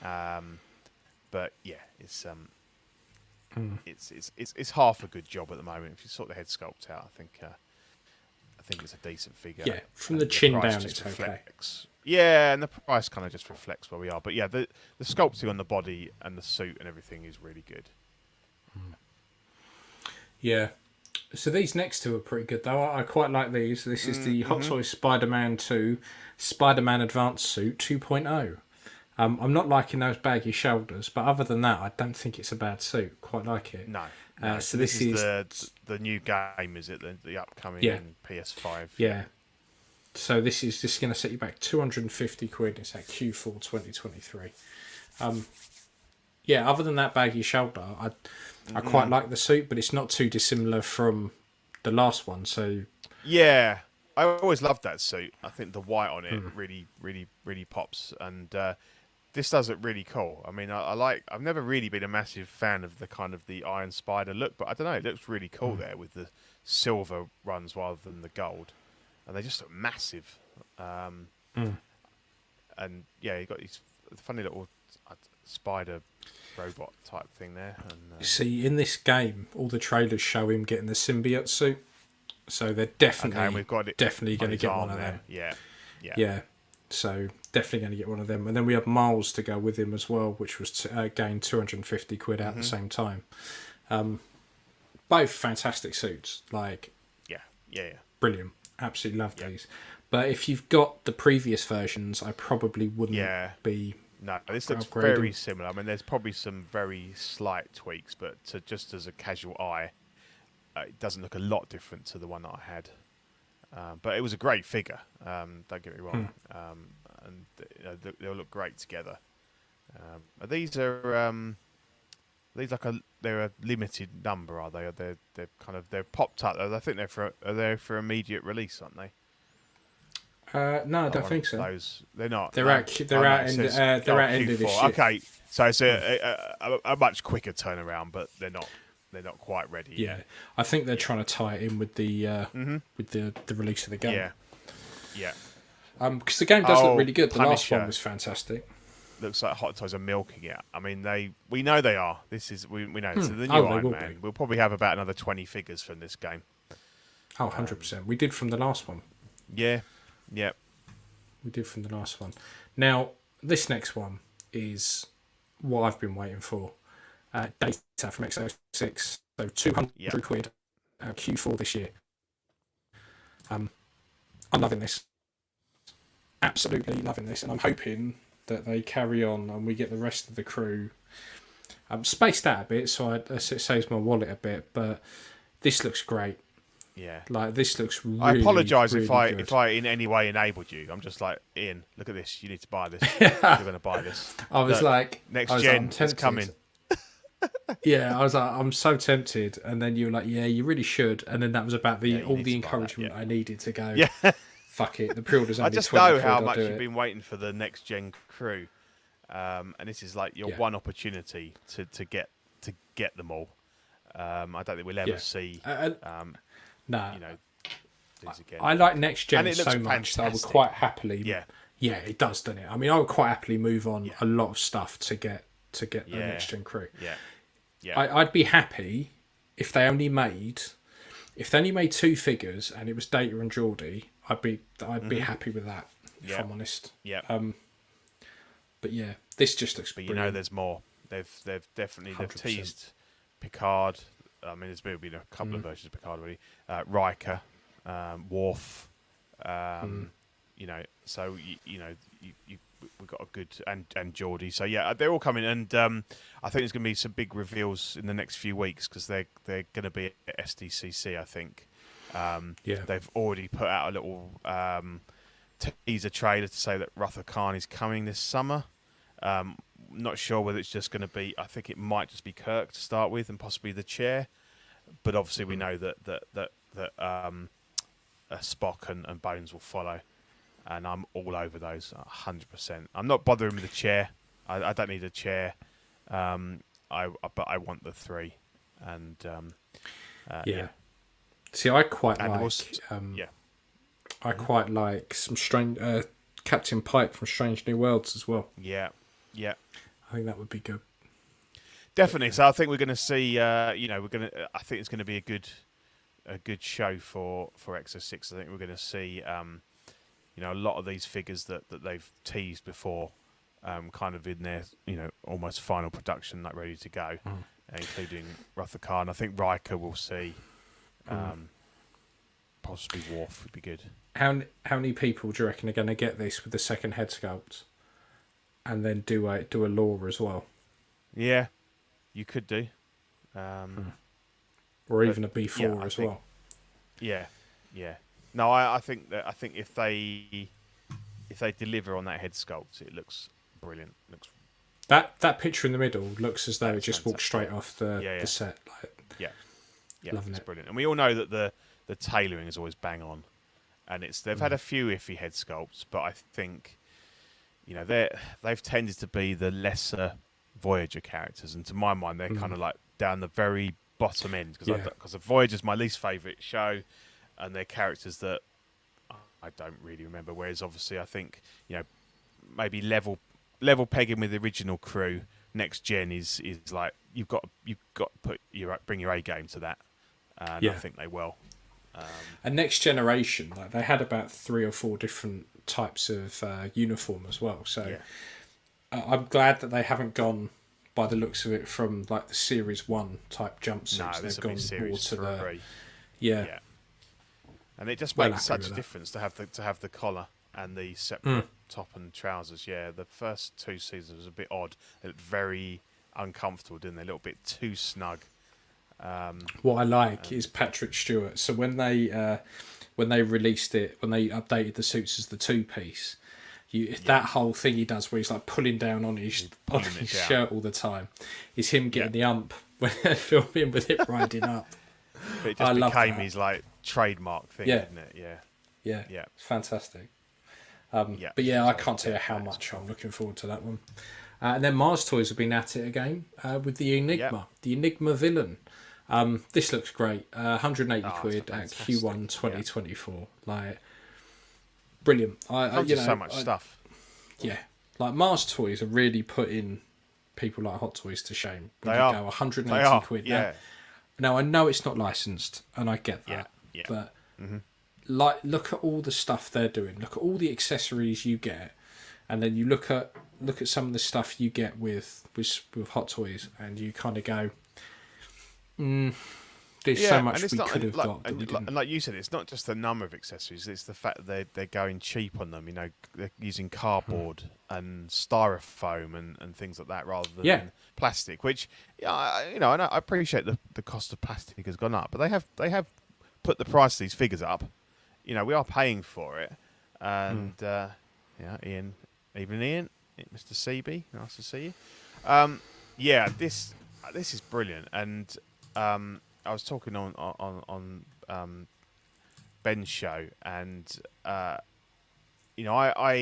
[SPEAKER 2] but yeah, it's half a good job at the moment. If you sort the head sculpt out, I think it's a decent figure.
[SPEAKER 1] Yeah, from the chin down, it's okay.
[SPEAKER 2] Yeah, and the price kind of just reflects where we are. But yeah, the sculpting on the body and the suit and everything is really good.
[SPEAKER 1] Yeah. So these next two are pretty good, though. I quite like these. This is the Hot Toys Spiderman 2 Spider-Man Advanced Suit 2.0. I'm not liking those baggy shoulders, but other than that, I don't think it's a bad suit. Quite like it.
[SPEAKER 2] No.
[SPEAKER 1] So this is
[SPEAKER 2] the new game, is it? The upcoming PS5.
[SPEAKER 1] Yeah. So this is just going to set you back 250 quid. It's at Q4 2023. Yeah, other than that baggy shoulder, I quite like the suit, but it's not too dissimilar from the last one. So
[SPEAKER 2] yeah, I always loved that suit. I think the white on it really, really, really pops, and this does it really cool. I mean, I like. I've never really been a massive fan of the kind of the Iron Spider look, but I don't know. It looks really cool there with the silver runs rather than the gold, and they just look massive. And yeah, you got these funny little spider robot type thing there. And,
[SPEAKER 1] See, in this game, all the trailers show him getting the symbiote suit, so they're definitely
[SPEAKER 2] and we've got it
[SPEAKER 1] definitely going to get one of them. Yeah. So definitely going to get one of them, and then we have Miles to go with him as well, which was again £250 at the same time. Both fantastic suits, like
[SPEAKER 2] yeah,
[SPEAKER 1] brilliant. Absolutely love these. But if you've got the previous versions, I probably wouldn't be.
[SPEAKER 2] No, this looks very similar. I mean, there's probably some very slight tweaks, but just as a casual eye, it doesn't look a lot different to the one that I had. But it was a great figure. Don't get me wrong, and they'll look great together. These are they're a limited number, are they? They're popped up. I think they're for immediate release, aren't they?
[SPEAKER 1] No, I don't think so.
[SPEAKER 2] They're not.
[SPEAKER 1] They're out end of this year.
[SPEAKER 2] Okay, so it's a much quicker turnaround, but they're not quite ready.
[SPEAKER 1] Yeah, I think they're trying to tie it in with the release of the game.
[SPEAKER 2] Yeah.
[SPEAKER 1] Because the game does look really good. The last
[SPEAKER 2] Punisher
[SPEAKER 1] one was fantastic.
[SPEAKER 2] Looks like Hot Toys are milking it. I mean, we know they are. We know. So the new Iron Man. We'll probably have about another 20 figures from this game.
[SPEAKER 1] Oh, 100%. We did from the last one.
[SPEAKER 2] Yeah.
[SPEAKER 1] We did from the last one. Now, this next one is what I've been waiting for. Data from X06. So £200 Q4 this year. I'm loving this. Absolutely loving this. And I'm hoping that they carry on and we get the rest of the crew. I'm spaced out a bit, so it saves my wallet a bit, but this looks great.
[SPEAKER 2] Yeah,
[SPEAKER 1] like this looks really.
[SPEAKER 2] I apologise
[SPEAKER 1] really
[SPEAKER 2] if I in any way enabled you. I'm just like, Ian, look at this. You need to buy this. You're going to buy this.
[SPEAKER 1] I was like,
[SPEAKER 2] next gen is coming.
[SPEAKER 1] Yeah, I was like, I'm so tempted, and then you were like, yeah, you really should, and then that was about all the encouragement I needed to go.
[SPEAKER 2] Yeah,
[SPEAKER 1] fuck it. The pre-order's only
[SPEAKER 2] I just
[SPEAKER 1] £20,
[SPEAKER 2] know how much
[SPEAKER 1] you've
[SPEAKER 2] been waiting for the next gen crew, and this is like your one opportunity to get them all. I don't think we'll ever see.
[SPEAKER 1] Nah,
[SPEAKER 2] these again.
[SPEAKER 1] I like next gen so
[SPEAKER 2] fantastic.
[SPEAKER 1] much that I would quite happily.
[SPEAKER 2] Yeah,
[SPEAKER 1] it does, doesn't it? I mean, I would quite happily move on a lot of stuff to get the next gen crew.
[SPEAKER 2] Yeah.
[SPEAKER 1] I'd be happy if they only made 2 figures and it was Data and Geordie. I'd be happy with that. If I'm honest.
[SPEAKER 2] Yeah.
[SPEAKER 1] But yeah, this just looks.
[SPEAKER 2] But
[SPEAKER 1] brilliant.
[SPEAKER 2] there's more. They've definitely
[SPEAKER 1] 100%.
[SPEAKER 2] teased Picard. I mean, there's been a couple of versions of Picard already. Riker, Worf. So we've got a good and Geordie. So yeah, they're all coming, and I think there's going to be some big reveals in the next few weeks because they're going to be at SDCC. I think. They've already put out a little teaser trailer to say that Ruther Khan is coming this summer. Not sure whether it's just going to be. I think it might just be Kirk to start with, and possibly the chair. But obviously, we know that Spock and Bones will follow, and I'm all over those 100%. I'm not bothering with the chair. I don't need a chair. But I want the 3, and
[SPEAKER 1] See, I quite like. I
[SPEAKER 2] Mm-hmm.
[SPEAKER 1] quite like some strange Captain Pike from Strange New Worlds as well.
[SPEAKER 2] Yeah.
[SPEAKER 1] I think that would be good.
[SPEAKER 2] Definitely. So I think we're going to see. I think it's going to be a good show for X06. I think we're going to see. A lot of these figures that they've teased before, kind of in their almost final production, like ready to go, including Ruther Khan. I think Riker will see. Possibly Worf would be good.
[SPEAKER 1] How many people do you reckon are going to get this with the second head sculpt, and then do a lore as well?
[SPEAKER 2] Yeah, you could do,
[SPEAKER 1] or even a B4 as well.
[SPEAKER 2] Yeah. No, I think if they deliver on that head sculpt, it looks brilliant.
[SPEAKER 1] That picture in the middle looks as though it just walked straight off the set.
[SPEAKER 2] Yeah,
[SPEAKER 1] loving
[SPEAKER 2] it's
[SPEAKER 1] it.
[SPEAKER 2] brilliant. And we all know that the tailoring is always bang on. and they've had a few iffy head sculpts, but I think they've tended to be the lesser Voyager characters, and to my mind, they're kind of like down the very bottom end because Voyager's my least favourite show, and they're characters that I don't really remember. Whereas obviously, I think maybe level pegging with the original crew. Next Gen is like you've got to bring your A game to that, and I think they will.
[SPEAKER 1] And Next Generation, like they had about 3 or 4 different types of uniform as well. So I'm glad that they haven't gone, by the looks of it, from like the Series 1 type jumpsuits.
[SPEAKER 2] No,
[SPEAKER 1] they've gone more to
[SPEAKER 2] 3.
[SPEAKER 1] Yeah.
[SPEAKER 2] And it just makes such a difference to have the collar and the separate top and trousers. Yeah, the first 2 seasons was a bit odd. They looked very uncomfortable, didn't they? A little bit too snug.
[SPEAKER 1] What I like is Patrick Stewart. So when they released it, when they updated the suits as the 2-piece, that whole thing he does where he's like pulling down on his shirt all the time, is him getting the ump when they're filming with it riding up.
[SPEAKER 2] But it just became his like trademark thing, didn't it?
[SPEAKER 1] Yeah. It's fantastic. But I can't tell you how much I'm looking forward to that one. And then Mars Toys have been at it again with the Enigma, the Enigma villain. This looks great. 180 quid at Q1 2024. Like, brilliant.
[SPEAKER 2] So much stuff.
[SPEAKER 1] Yeah, like Mars Toys are really putting people like Hot Toys to shame. When
[SPEAKER 2] they
[SPEAKER 1] you
[SPEAKER 2] are.
[SPEAKER 1] Go 180 quid.
[SPEAKER 2] Yeah.
[SPEAKER 1] Now I know it's not licensed, and I get that.
[SPEAKER 2] Yeah.
[SPEAKER 1] But like, look at all the stuff they're doing. Look at all the accessories you get, and then you look at some of the stuff you get with Hot Toys, and you kind of go, there's so much we could have got.
[SPEAKER 2] And like you said, it's not just the number of accessories; it's the fact that they're going cheap on them. They're using cardboard and styrofoam and things like that rather than plastic. Which, and I appreciate the cost of plastic has gone up, but they have put the price of these figures up. We are paying for it, and Ian, Mr. CB, nice to see you. This is brilliant, and I was talking on Ben's show, and I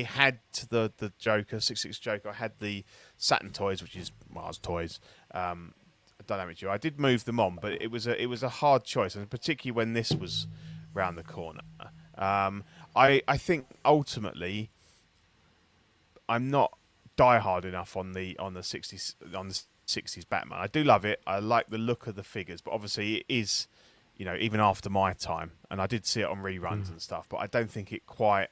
[SPEAKER 2] had the Joker 66 Joker. I had the Saturn toys, which is Mars Toys. Dynamic Duo. I did move them on, but it was a hard choice, and particularly when this was round the corner. I think ultimately I'm not diehard enough on the 60s Batman. I do love it. I like the look of the figures, but obviously it is, even after my time, and I did see it on reruns and stuff, but I don't think it quite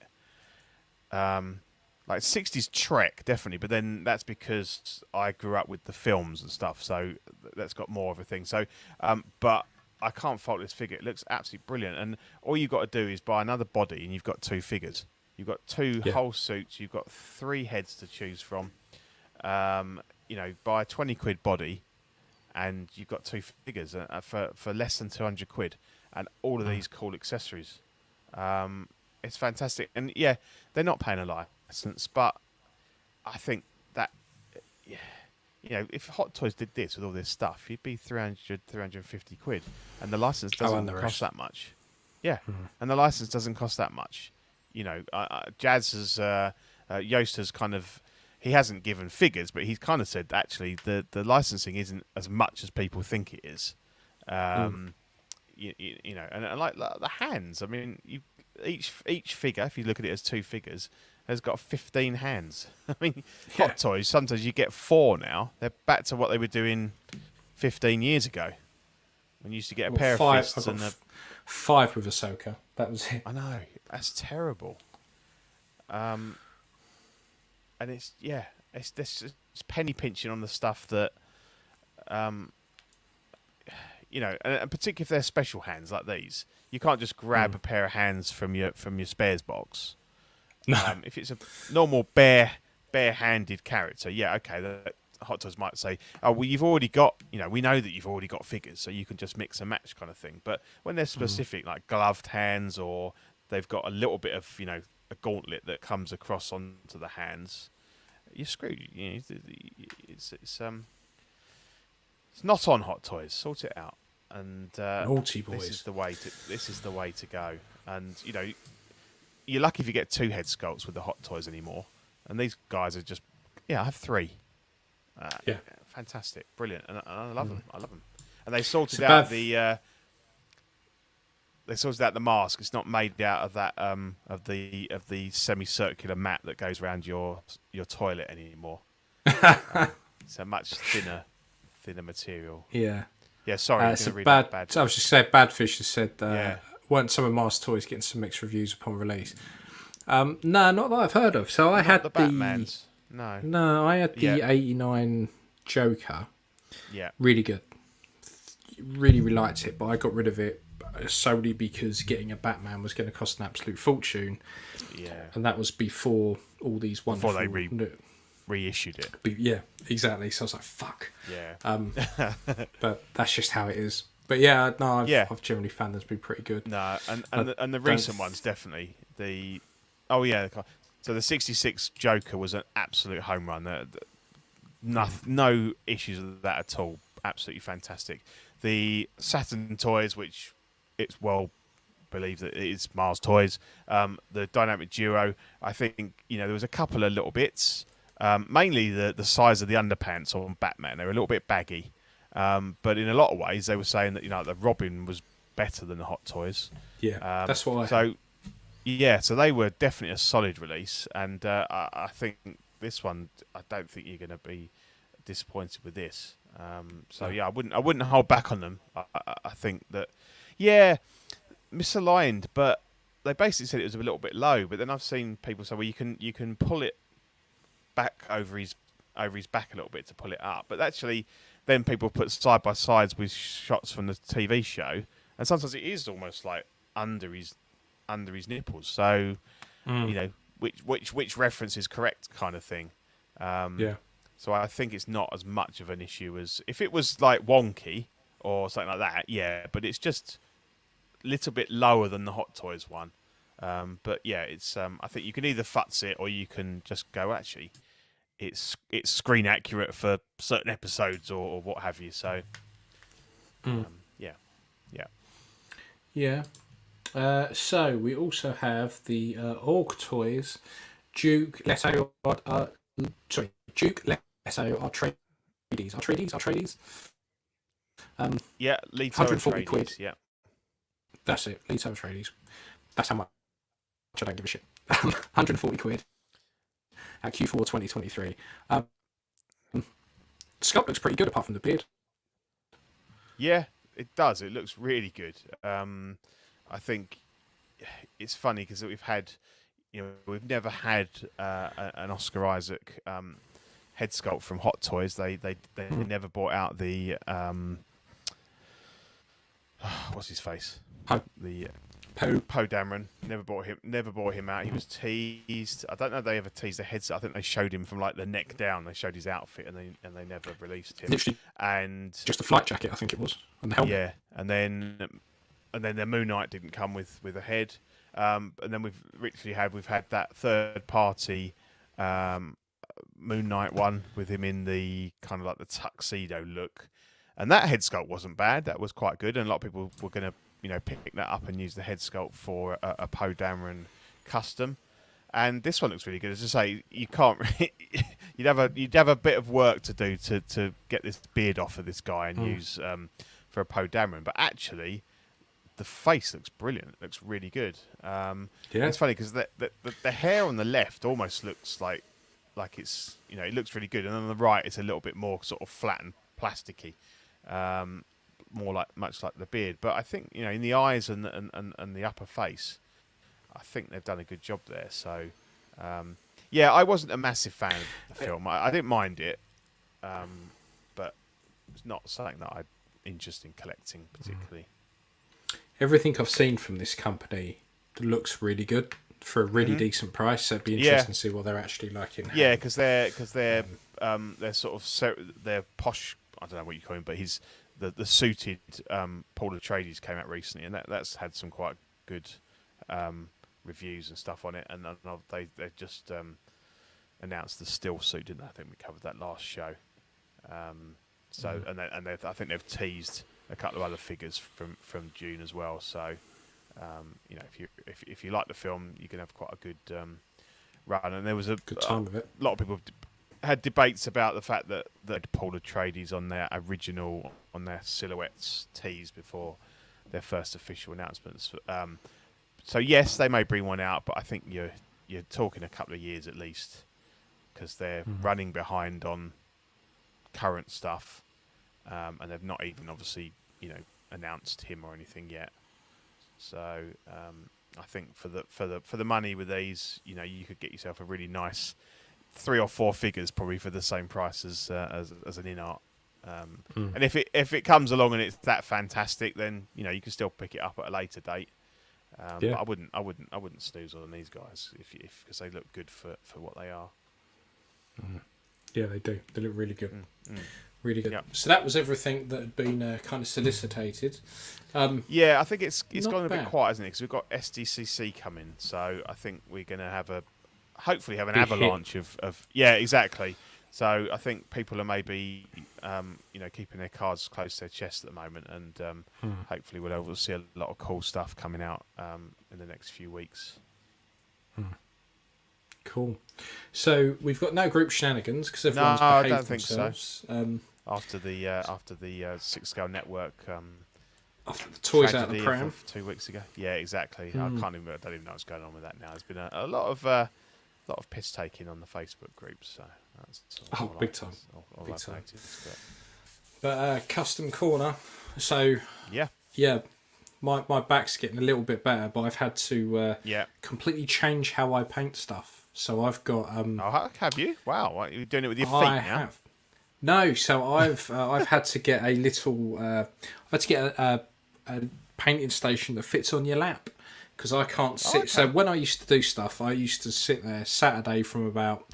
[SPEAKER 2] like 60s Trek definitely, but then that's because I grew up with the films and stuff, so that's got more of a thing. So, but I can't fault this figure. It looks absolutely brilliant, and all you've got to do is buy another body, and you've got 2 figures. You've got 2 whole suits. You've got 3 heads to choose from. Buy a 20 quid body, and you've got 2 figures for less than 200 quid, and all of these cool accessories. It's fantastic, and they're not paying a license, but I think that if Hot Toys did this with all this stuff, you'd be 300, 350 quid, and the license doesn't cost that much. And the license doesn't cost that much. Jazz has Yost has kind of, he hasn't given figures, but he's kind of said actually the licensing isn't as much as people think it is. And like the hands. I mean, each figure, if you look at it as 2 figures, has got 15 hands. I mean, Hot Toys, sometimes you get 4 now. They're back to what they were doing 15 years ago, when you used to get a pair of fists and
[SPEAKER 1] 5 with Ahsoka. That was it.
[SPEAKER 2] I know, that's terrible. And it's penny pinching on the stuff that, and particularly if they're special hands like these, you can't just grab a pair of hands from your spares box. No. If it's a normal bare-handed character, the Hot Toys might say, "Oh, well, you've already got, we know that you've already got figures, so you can just mix and match," kind of thing. But when they're specific, like gloved hands, or they've got a little bit of, a gauntlet that comes across onto the hands, you're screwed. It's not on Hot Toys. Sort it out. And
[SPEAKER 1] naughty boys.
[SPEAKER 2] This is the way to go. And you're lucky if you get 2 head sculpts with the Hot Toys anymore. And these guys are just, I have 3. Fantastic, brilliant, and I love them. I love them. And they sorted out the mask. It's not made out of that of the semicircular mat that goes around your toilet anymore. It's a much thinner material.
[SPEAKER 1] Yeah.
[SPEAKER 2] Yeah, sorry.
[SPEAKER 1] It's bad. I was just saying, Badfish has said weren't some of Mars Toys getting some mixed reviews upon release? No, not that I've heard of. So I had the Batman's. No, I had the 89 Joker.
[SPEAKER 2] Yeah.
[SPEAKER 1] Really good. Really liked it, but I got rid of it solely because getting a Batman was going to cost an absolute fortune.
[SPEAKER 2] Yeah.
[SPEAKER 1] And that was before all these wonderful...
[SPEAKER 2] Before they reissued it.
[SPEAKER 1] Yeah, exactly. So I was like, fuck.
[SPEAKER 2] Yeah.
[SPEAKER 1] But that's just how it is. But yeah, no, I've generally found them to be pretty good.
[SPEAKER 2] No, and the recent ones, definitely. So the 66 Joker was an absolute home run. No issues with that at all. Absolutely fantastic. The Saturn toys, which it's well believed that it is Mars Toys, the Dynamic Duo, I think, there was a couple of little bits. Mainly the size of the underpants on Batman. They were a little bit baggy. But in a lot of ways, they were saying that, the Robin was better than the Hot Toys.
[SPEAKER 1] Yeah, that's why.
[SPEAKER 2] So they were definitely a solid release. And I think this one, I don't think you're going to be disappointed with this. I wouldn't hold back on them. I think that, misaligned, but they basically said it was a little bit low. But then I've seen people say, well, you can pull it back over his back a little bit to pull it up. But actually, then people put side by sides with shots from the TV show, and sometimes it is almost like under his nipples. So, which reference is correct, kind of thing. So I think it's not as much of an issue as if it was like wonky or something like that. Yeah, but it's just a little bit lower than the Hot Toys one. But yeah, it's I think you can either futz it or you can just go, actually, it's screen accurate for certain episodes or what have you. So
[SPEAKER 1] so we also have the Orc Toys Duke Leto Duke Leto Atreides.
[SPEAKER 2] Leto
[SPEAKER 1] 140 quid.
[SPEAKER 2] Yeah,
[SPEAKER 1] that's it. Leto Atreides. That's how much I don't give a shit. 140 quid at Q4 2023. Sculpt looks pretty good apart from the beard.
[SPEAKER 2] Yeah, it does. It looks really good. I think it's funny because we've never had an Oscar Isaac head sculpt from Hot Toys. They never brought out the what's his face? Poe Dameron. Never brought him out. He was teased. I don't know if they ever teased the headset. I think they showed him from like the neck down. They showed his outfit and they never released him.
[SPEAKER 1] Literally,
[SPEAKER 2] and
[SPEAKER 1] just a flight jacket, I think it was, and the helmet.
[SPEAKER 2] Yeah, and then the Moon Knight didn't come with a head. And then we've had that third party Moon Knight one with him in the kind of like the tuxedo look, and that head sculpt wasn't bad. That was quite good, and a lot of people were going to pick that up and use the head sculpt for a Poe Dameron custom. And this one looks really good. As I say, you can't you'd have a bit of work to do to get this beard off of this guy and use for a Poe Dameron, but actually the face looks brilliant. It looks really good. It's funny because the hair on the left almost looks like it's it looks really good, and on the right it's a little bit more sort of flat and plasticky, much like the beard. But I think in the eyes and the upper face, I think they've done a good job there. So I wasn't a massive fan of the film. I didn't mind it, but it's not something that I'm interested in collecting particularly.
[SPEAKER 1] Everything I've seen from this company looks really good for a really decent price. So it'd be interesting to see what they're actually like in.
[SPEAKER 2] Yeah, because they're sort of they're posh. I don't know what you call him, but he's the suited Paul Atreides came out recently, and that's had some quite good reviews and stuff on it. And they just announced the still suit, didn't they? I think we covered that last show. I think they've teased a couple of other figures from June as well. So if you like the film, you can have quite a good run. And there was a
[SPEAKER 1] Good time of it.
[SPEAKER 2] A lot of people had debates about the fact that they'd pulled the tradies on their silhouettes tees before their first official announcements. So yes, they may bring one out, but I think you're talking a couple of years at least, because they're running behind on current stuff, and they've not even obviously announced him or anything yet. So I think for the money with these, you could get yourself a really nice 3 or 4 figures probably for the same price as an in-art. And if it comes along and it's that fantastic, then you can still pick it up at a later date. But I wouldn't snooze on these guys because they look good for what they are.
[SPEAKER 1] Yeah, they do. They look really good. Really good.
[SPEAKER 2] Yep.
[SPEAKER 1] So that was everything that had been kind of solicited.
[SPEAKER 2] Yeah, I think it's gone a bit
[SPEAKER 1] bad.
[SPEAKER 2] quiet, hasn't it? Because we've got SDCC coming, so I think we're going to hopefully have an
[SPEAKER 1] Big
[SPEAKER 2] avalanche of yeah, exactly. So I think people are maybe keeping their cards close to their chest at the moment, and hopefully we'll see a lot of cool stuff coming out in the next few weeks.
[SPEAKER 1] Cool. So we've got no group shenanigans because everyone's
[SPEAKER 2] I
[SPEAKER 1] behaved
[SPEAKER 2] don't think
[SPEAKER 1] themselves.
[SPEAKER 2] After the Six Scale Network
[SPEAKER 1] After the toys out of the
[SPEAKER 2] tragedy
[SPEAKER 1] pram.
[SPEAKER 2] of 2 weeks ago. Yeah, exactly. I don't even know what's going on with that now. There's been a lot of piss taking on the Facebook groups. So that's
[SPEAKER 1] Big time.
[SPEAKER 2] Big time.
[SPEAKER 1] But custom corner. So
[SPEAKER 2] yeah.
[SPEAKER 1] My back's getting a little bit better, but I've had to
[SPEAKER 2] Yeah.
[SPEAKER 1] completely change how I paint stuff. So I've got
[SPEAKER 2] have you? Wow, what, you're doing it with your feet
[SPEAKER 1] I
[SPEAKER 2] now?
[SPEAKER 1] have. No, so I've had to get a little. I've had to get a painting station that fits on your lap because I can't sit.
[SPEAKER 2] Okay.
[SPEAKER 1] So when I used to do stuff, I used to sit there Saturday from about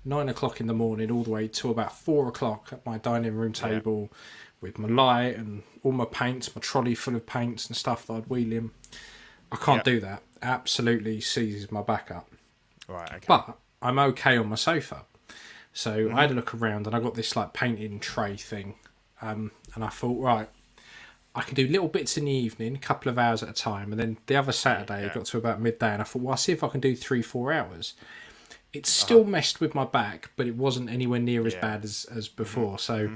[SPEAKER 1] 9 o'clock in the morning all the way to about 4 o'clock at my dining room table with my light and all my paints, my trolley full of paints and stuff that I'd wheel in. I can't do that. Absolutely seizes my back up.
[SPEAKER 2] Right. Okay.
[SPEAKER 1] But I'm okay on my sofa. So I had a look around and I got this like painting tray thing. And I thought, right, I can do little bits in the evening, a couple of hours at a time. And then the other Saturday, it got to about midday and I thought, well, I'll see if I can do 3-4 hours. It still messed with my back, but it wasn't anywhere near as bad as before. So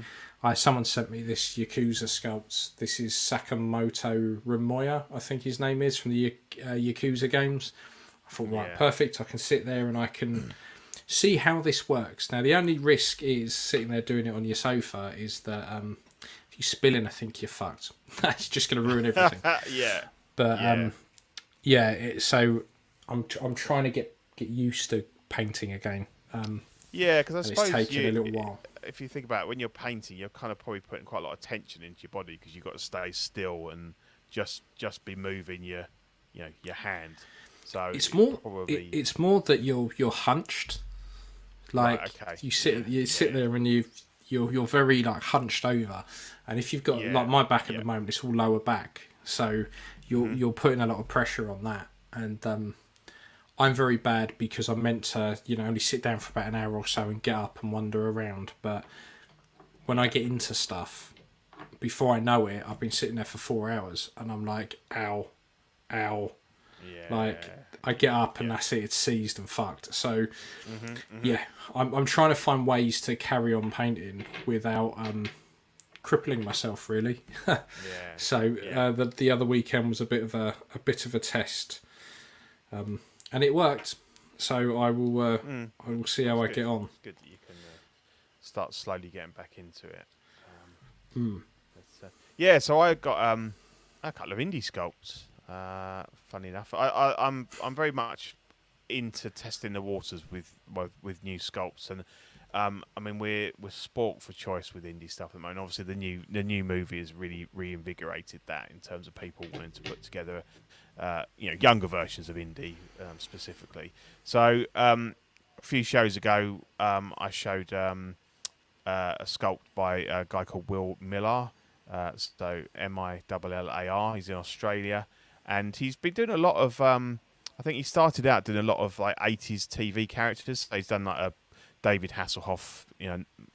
[SPEAKER 1] someone sent me this Yakuza sculpts. This is Sakamoto Rimoya, I think his name is, from the Yakuza games. I thought, right, perfect. I can sit there and I can see how this works. Now, the only risk is sitting there doing it on your sofa is that if you spill anything, you're fucked. It's just going to ruin everything. But so I'm trying to get used to painting again.
[SPEAKER 2] Because I suppose
[SPEAKER 1] it's taken a little while.
[SPEAKER 2] If you think about it, when you're painting, you're kind of probably putting quite a lot of tension into your body because you've got to stay still and just be moving your hand. So
[SPEAKER 1] it's more that you're hunched. Like you sit there and you're very like hunched over, and if you've got like my back at the moment, it's all lower back, so you're putting a lot of pressure on that, and I'm very bad because I'm meant to only sit down for about an hour or so and get up and wander around, but when I get into stuff, before I know it, I've been sitting there for 4 hours, and I'm like, ow. Like I get up and that's it, it's seized and fucked. So I'm trying to find ways to carry on painting without crippling myself really. So the other weekend was a bit of a test, and it worked. So I will see how I get on.
[SPEAKER 2] It's good that you can start slowly getting back into it. So I got a couple of indie sculpts. Funny enough, I'm very much into testing the waters with new sculpts, and I mean we're sport for choice with indie stuff at the moment. Obviously, the new movie has really reinvigorated that in terms of people wanting to put together, younger versions of indie specifically. So a few shows ago, I showed a sculpt by a guy called Will Millar. So Millar. He's in Australia. And he's been doing a lot of, I think he started out doing a lot of like 80s TV characters. So he's done like a David Hasselhoff,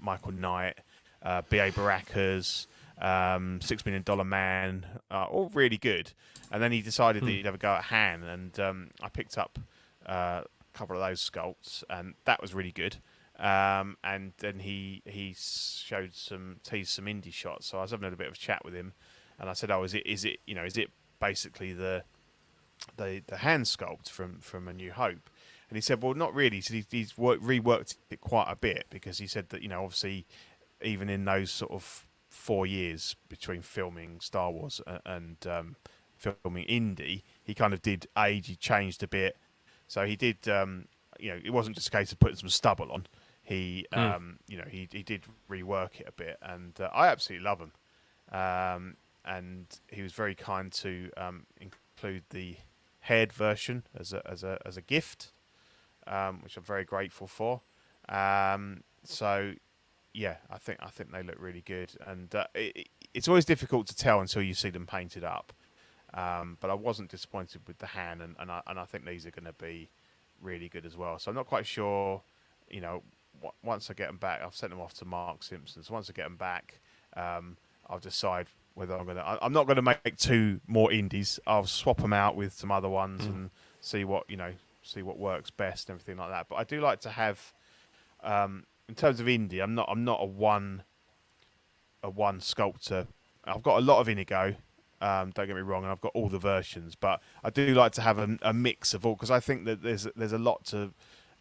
[SPEAKER 2] Michael Knight, B.A. Baracus, $6 Million Man, all really good. And then he decided that he'd have a go at Han, and I picked up a couple of those sculpts, and that was really good. And then he teased some indie shots. So I was having a bit of a chat with him, and I said, "Oh, is it basically the hand sculpt from A New Hope?" And he said, "Well, not really." So he's reworked it quite a bit, because he said that obviously even in those sort of 4 years between filming Star Wars and filming Indy, he kind of did age. He changed a bit, so he did. It wasn't just a case of putting some stubble on. He he did rework it a bit, and I absolutely love him. And he was very kind to include the haired version as a gift, which I'm very grateful for. So yeah, I think they look really good, and it's always difficult to tell until you see them painted up. But I wasn't disappointed with the hand, and I think these are going to be really good as well. So I'm not quite sure, once I get them back, I've sent them off to Mark Simpson. So once I get them back, I'll decide whether I'm not going to make 2 more indies. I'll swap them out with some other ones and see what works best and everything like that. But I do like to have, in terms of indie, I'm not a one sculptor. I've got a lot of Inigo. Don't get me wrong, and I've got all the versions, but I do like to have a mix of all, because I think that there's a lot to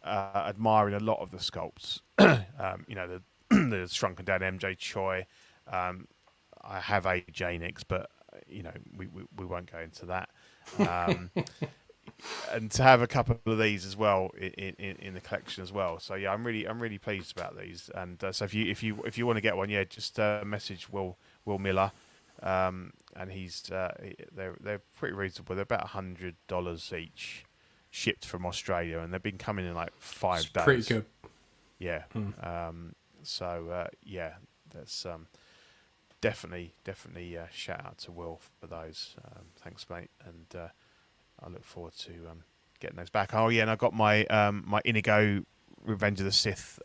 [SPEAKER 2] admire in a lot of the sculpts. The shrunken down MJ Choi. I have a JazzInc, but we won't go into that. And to have a couple of these as well in the collection as well. So yeah, I'm really pleased about these. And so if you want to get one, yeah, just message Will Miller. And they're pretty reasonable. They're about $100 each, shipped from Australia, and they've been coming in like 5 days.
[SPEAKER 1] Pretty good.
[SPEAKER 2] Yeah. Yeah, that's definitely shout out to Will for those. Thanks, mate, and I look forward to getting those back. Oh yeah, and I got my my Inigo Revenge of the Sith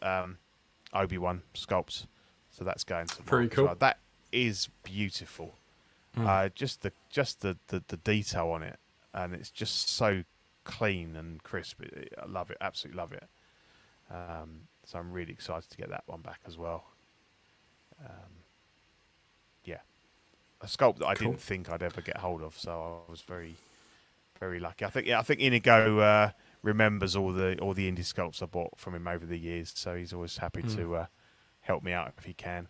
[SPEAKER 2] Obi-Wan sculpts, so that's going to
[SPEAKER 1] pretty cool.
[SPEAKER 2] Well. That is beautiful. Just the detail on it, and it's just so clean and crisp. I love it, absolutely love it. So I'm really excited to get that one back as well. Yeah, a sculpt that I didn't think I'd ever get hold of, so I was very, very lucky. I think Inigo remembers all the indie sculpts I bought from him over the years, so he's always happy to help me out if he can.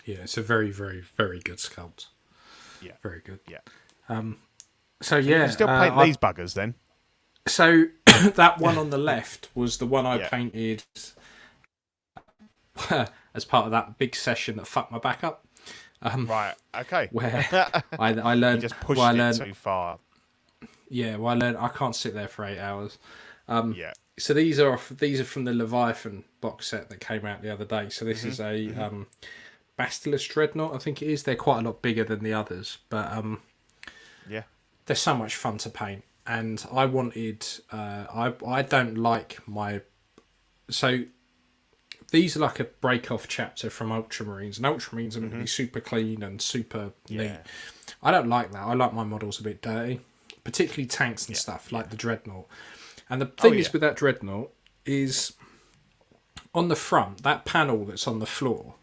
[SPEAKER 1] Yeah, it's a very, very, very good sculpt.
[SPEAKER 2] Yeah,
[SPEAKER 1] very good.
[SPEAKER 2] Yeah.
[SPEAKER 1] So yeah,
[SPEAKER 2] you still paint these buggers then?
[SPEAKER 1] So that one on the left was the one I painted as part of that big session that fucked my back up.
[SPEAKER 2] Right. Okay.
[SPEAKER 1] Where I learned.
[SPEAKER 2] You just pushed it too far.
[SPEAKER 1] Yeah. Well, I learned I can't sit there for 8 hours.
[SPEAKER 2] Yeah.
[SPEAKER 1] So these are from the Leviathan box set that came out the other day. So this is a Basilisk Dreadnought, I think it is. They're quite a lot bigger than the others, but
[SPEAKER 2] yeah,
[SPEAKER 1] they're so much fun to paint. And I wanted, I don't like my, so these are like a break-off chapter from Ultramarines, and Ultramarines are meant to be super clean and super neat. I don't like that. I like my models a bit dirty, particularly tanks and stuff, like the Dreadnought. And the thing is with that Dreadnought is, on the front, that panel that's on the floor,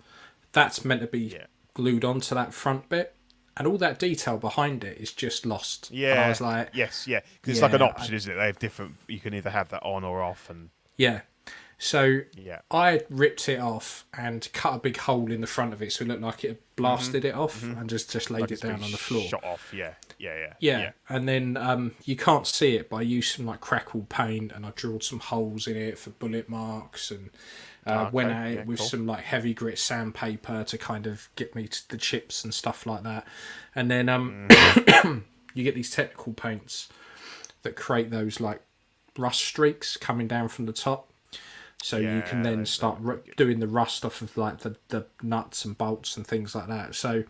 [SPEAKER 1] that's meant to be glued onto that front bit, and all that detail behind it is just lost.
[SPEAKER 2] Yeah,
[SPEAKER 1] and I was like,
[SPEAKER 2] because it's like an option, isn't it? They have different. You can either have that on or off, and
[SPEAKER 1] so I ripped it off and cut a big hole in the front of it, so it looked like it had blasted it off, and just laid it down on the floor.
[SPEAKER 2] Shot off, yeah.
[SPEAKER 1] And then you can't see it, but I used some like crackle paint, and I drilled some holes in it for bullet marks, and went at it with some like heavy grit sandpaper to kind of get me to the chips and stuff like that. And then you get these technical paints that create those like rust streaks coming down from the top. So you can then start doing the rust off of like the nuts and bolts and things like that. So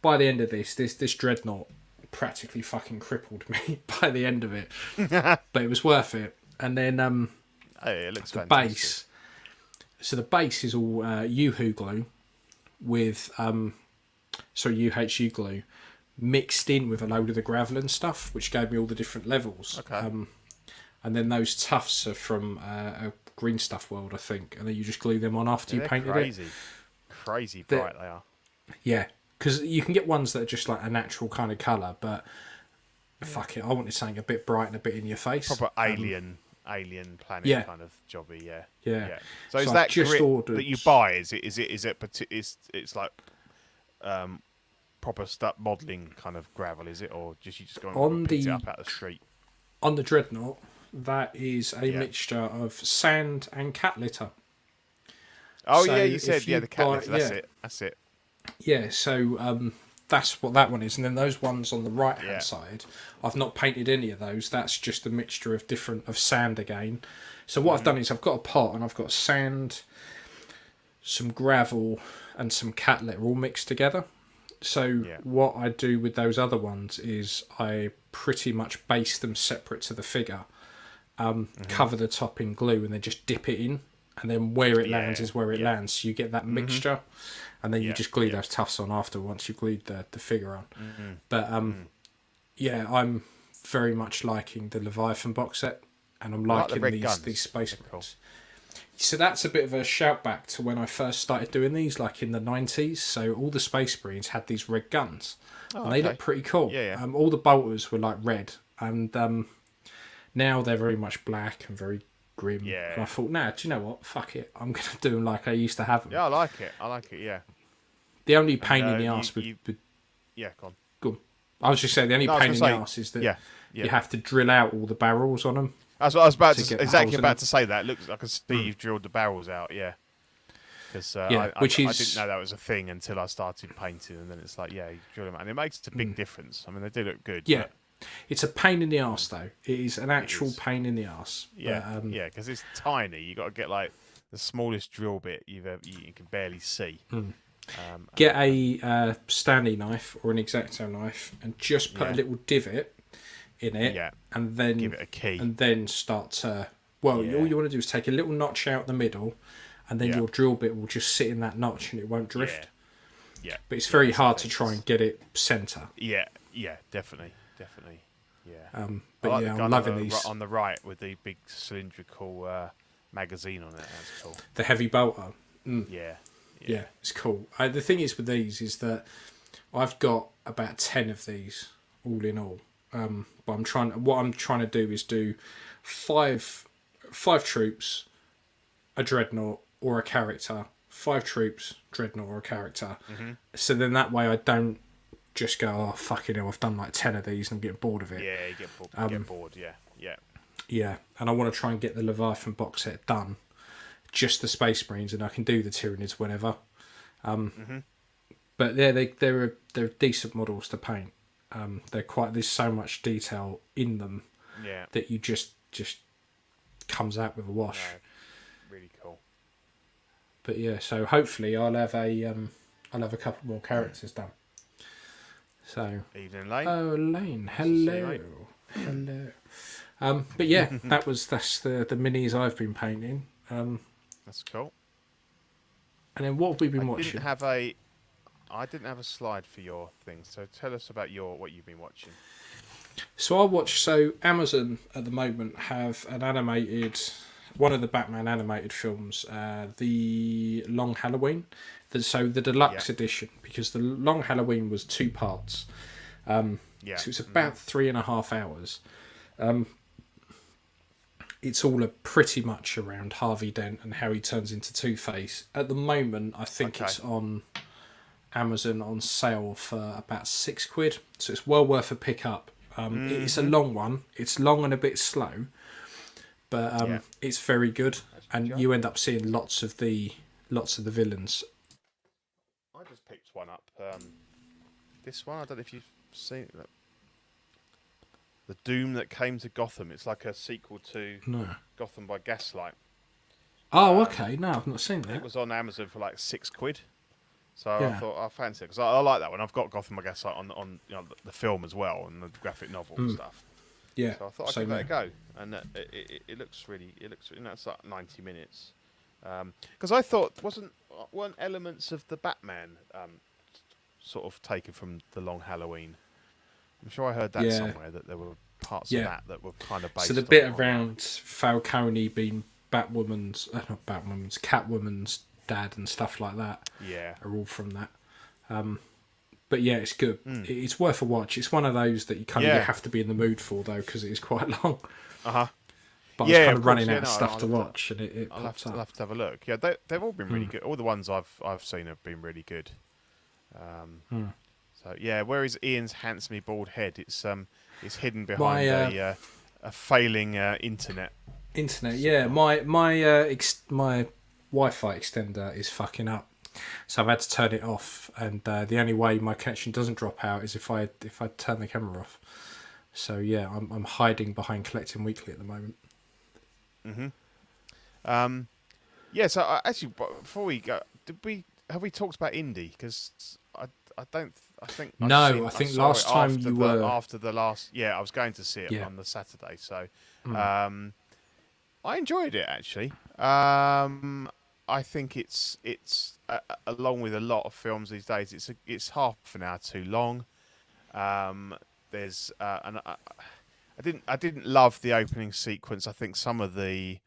[SPEAKER 1] by the end of this Dreadnought practically fucking crippled me by the end of it. But it was worth it. And then
[SPEAKER 2] it looks
[SPEAKER 1] the
[SPEAKER 2] fantastic.
[SPEAKER 1] base. So the base is all Yoo-hoo glue, with UHU glue mixed in with a load of the gravel and stuff, which gave me all the different levels.
[SPEAKER 2] Okay.
[SPEAKER 1] And then those tufts are from a Green Stuff World, I think, and then you just glue them on after you painted
[SPEAKER 2] crazy.
[SPEAKER 1] it.
[SPEAKER 2] Crazy bright they are.
[SPEAKER 1] Yeah, because you can get ones that are just like a natural kind of colour, but fuck it, I wanted something a bit bright and a bit in your face.
[SPEAKER 2] Proper alien planet kind of jobby, yeah. So is that
[SPEAKER 1] just
[SPEAKER 2] grit
[SPEAKER 1] ordered...
[SPEAKER 2] that you buy? It's like proper stuff modelling kind of gravel, is it, or you just go and pick it up out the street?
[SPEAKER 1] On the Dreadnought, that is a mixture of sand and cat litter.
[SPEAKER 2] Oh, so you said the cat litter. That's it.
[SPEAKER 1] Yeah, so that's what that one is, and then those ones on the right hand side, I've not painted any of those. That's just a mixture of sand again. So what I've done is I've got a pot and I've got sand, some gravel, and some cat litter all mixed together. So what I do with those other ones is I pretty much base them separate to the figure, cover the top in glue, and then just dip it in, and then where it lands is where it lands. So you get that mixture. And then you just glue those tufts on after once you've glued the figure on. But I'm very much liking the Leviathan box set, and I'm liking these Space Marines. Cool. So that's a bit of a shout back to when I first started doing these, like in the 90s. So all the Space Marines had these red guns, and they look pretty cool. All the bolters were like red, and now they're very much black and very grim. Yeah. And I thought, do you know what? Fuck it. I'm going to do them like I used to have them.
[SPEAKER 2] Yeah, I like it, yeah.
[SPEAKER 1] The only pain in the arse with...
[SPEAKER 2] Yeah, go on.
[SPEAKER 1] Go on. I was just saying, the only pain in the arse is that you have to drill out all the barrels on them.
[SPEAKER 2] That's what I was about to say. That it looks like I can see you've drilled the barrels out, Because I didn't know that was a thing until I started painting, and then it's like, you drill them out. And it makes a big difference. I mean, they do look good.
[SPEAKER 1] Yeah. It's a pain in the arse, though. It is an actual pain in the arse.
[SPEAKER 2] Yeah, because it's tiny. You got to get like the smallest drill bit you can barely see.
[SPEAKER 1] Get a Stanley knife or an X-Acto knife and just put a little divot in it, and then
[SPEAKER 2] give it a key,
[SPEAKER 1] and then start to. All you want to do is take a little notch out the middle, and then your drill bit will just sit in that notch and it won't drift. Yeah, but it's very hard to try and get it centre.
[SPEAKER 2] Yeah, definitely. Yeah.
[SPEAKER 1] But I'm loving these
[SPEAKER 2] on the right with the big cylindrical magazine on it. That's cool.
[SPEAKER 1] The heavy bolter.
[SPEAKER 2] Yeah,
[SPEAKER 1] it's cool. The thing is with these is that I've got about 10 of these all in all. But what I'm trying to do is do five troops, a dreadnought or a character, 5 troops, dreadnought or a character. So then that way I don't just go, oh fucking hell, I've done like 10 of these and I'm getting bored of it.
[SPEAKER 2] Yeah, you get bored.
[SPEAKER 1] Yeah, and I want to try and get the Leviathan box set done, just the Space Marines, and I can do the Tyranids whenever. But they're decent models to paint. There's so much detail in them that you just comes out with a wash.
[SPEAKER 2] No, really cool.
[SPEAKER 1] But so hopefully I'll have a couple more characters done. So
[SPEAKER 2] evening, Lane.
[SPEAKER 1] Oh, Lane, hello. But that's the minis I've been painting.
[SPEAKER 2] That's cool.
[SPEAKER 1] And then what have we been watching?
[SPEAKER 2] I didn't have a slide for your thing, so tell us about what you've been watching.
[SPEAKER 1] So Amazon at the moment have one of the Batman animated films, the Long Halloween. So the deluxe edition, because the Long Halloween was 2 parts. So it's about 3.5 hours. It's all pretty much around Harvey Dent and how he turns into Two-Face. At the moment, I think it's on Amazon on sale for about £6. So it's well worth a pick up. It's a long one. It's long and a bit slow, but it's very good. And you end up seeing lots of the villains.
[SPEAKER 2] I just picked one up. This one, I don't know if you've seen it. The Doom That Came to Gotham. It's like a sequel to Gotham by Gaslight.
[SPEAKER 1] Oh, okay. No, I've not seen that.
[SPEAKER 2] It was on Amazon for like £6. So I thought I fancy it because I like that one. I've got Gotham by Gaslight on the film as well and the graphic novel and stuff. Yeah. So I thought I'd give that a go, and it looks really. It's like 90 minutes. Because I thought weren't elements of the Batman sort of taken from the Long Halloween. I'm sure I heard that somewhere, that there were parts of that were kind of based.
[SPEAKER 1] So the bit around Falcone being Batwoman's, not Batwoman's, Catwoman's dad and stuff like that, are all from that. But yeah, it's good. It's worth a watch. It's one of those that you kind of have to be in the mood for, though, because it is quite long. But I was kind of running out of stuff to watch, and it pops up.
[SPEAKER 2] I'll have to have a look. Yeah, they've all been really good. All the ones I've seen have been really good. So yeah, where is Ian's handsomely bald head? It's hidden behind a failing internet.
[SPEAKER 1] Yeah. My Wi-Fi extender is fucking up, so I've had to turn it off. And the only way my connection doesn't drop out is if I turn the camera off. So yeah, I'm hiding behind Collecting Weekly at the moment.
[SPEAKER 2] Yeah. So actually, before we go, have we talked about indie? Because I think
[SPEAKER 1] last time you were
[SPEAKER 2] after the last. Yeah, I was going to see it on the Saturday. So I enjoyed it actually. I think it's along with a lot of films these days. It's half an hour too long. There's I didn't love the opening sequence. I think some of the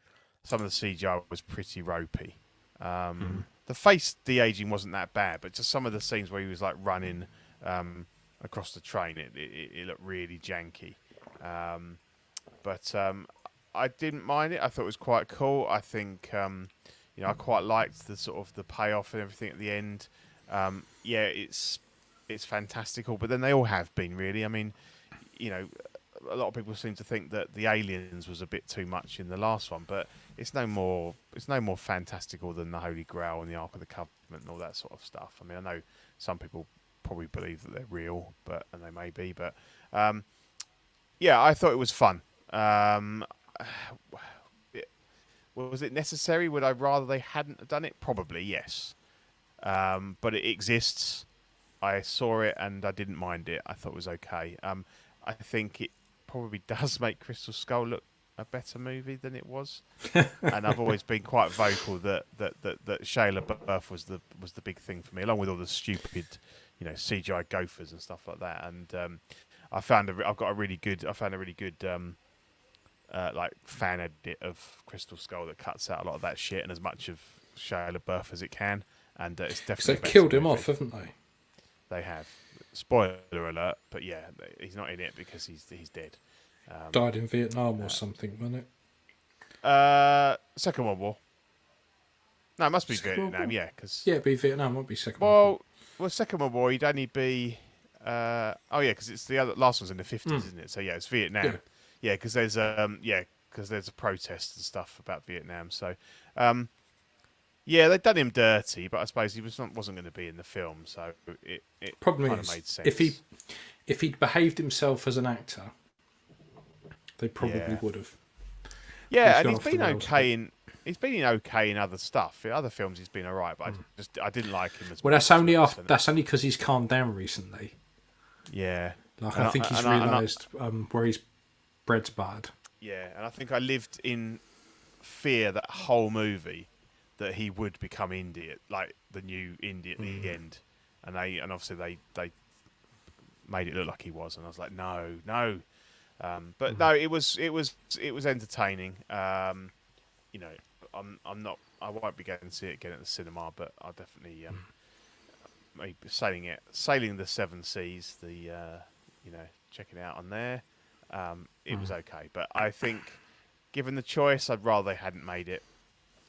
[SPEAKER 2] CGI was pretty ropey. The face de-aging wasn't that bad, but just some of the scenes where he was like running across the train, it looked really janky. But I didn't mind it. I thought it was quite cool. I think I quite liked the sort of the payoff and everything at the end. It's fantastical, but then they all have been really. I mean, a lot of people seem to think that the aliens was a bit too much in the last one, but it's no more fantastical than the Holy Grail and the Ark of the Covenant and all that sort of stuff. I mean, I know some people probably believe that they're real, and they may be, but I thought it was fun. Was it necessary? Would I rather they hadn't done it? Probably, yes. But it exists. I saw it and I didn't mind it. I thought it was okay. I think it probably does make Crystal Skull look a better movie than it was. And I've always been quite vocal that Shia LaBeouf was the big thing for me, along with all the stupid, CGI gophers and stuff like that. And I found a really good like fan edit of Crystal Skull that cuts out a lot of that shit and as much of Shia LaBeouf as it can. And it's definitely.
[SPEAKER 1] They've killed him off, haven't they?
[SPEAKER 2] They have. Spoiler alert, but yeah, he's not in it because he's dead.
[SPEAKER 1] Died in Vietnam or something, wasn't
[SPEAKER 2] it? Second World War. No, it must be
[SPEAKER 1] Second
[SPEAKER 2] Vietnam, yeah.
[SPEAKER 1] It'd be Vietnam, won't be Second World War.
[SPEAKER 2] Well, Second World War, he'd only be... because it's the last one's in the 50s, isn't it? So yeah, it's Vietnam. Yeah, because there's a protest and stuff about Vietnam. So, they'd done him dirty, but I suppose he wasn't going to be in the film, so it
[SPEAKER 1] Problem
[SPEAKER 2] kind
[SPEAKER 1] is,
[SPEAKER 2] of made sense.
[SPEAKER 1] If he'd behaved himself as an actor, they probably would have.
[SPEAKER 2] Yeah, and he's been okay in other stuff. In other films, he's been alright, but I didn't like him as much.
[SPEAKER 1] Well, that's only because he's calmed down recently.
[SPEAKER 2] Yeah,
[SPEAKER 1] I think he's realised where his bread's buttered.
[SPEAKER 2] Yeah, and I think I lived in fear that whole movie that he would become Indy, like the new Indy at the end, and obviously they made it look like he was, and I was like, no. But no, it was entertaining. I'm not. I won't be going to see it again at the cinema, but I'll definitely maybe sailing the seven seas. Checking it out on there. It was okay, but I think given the choice, I'd rather they hadn't made it.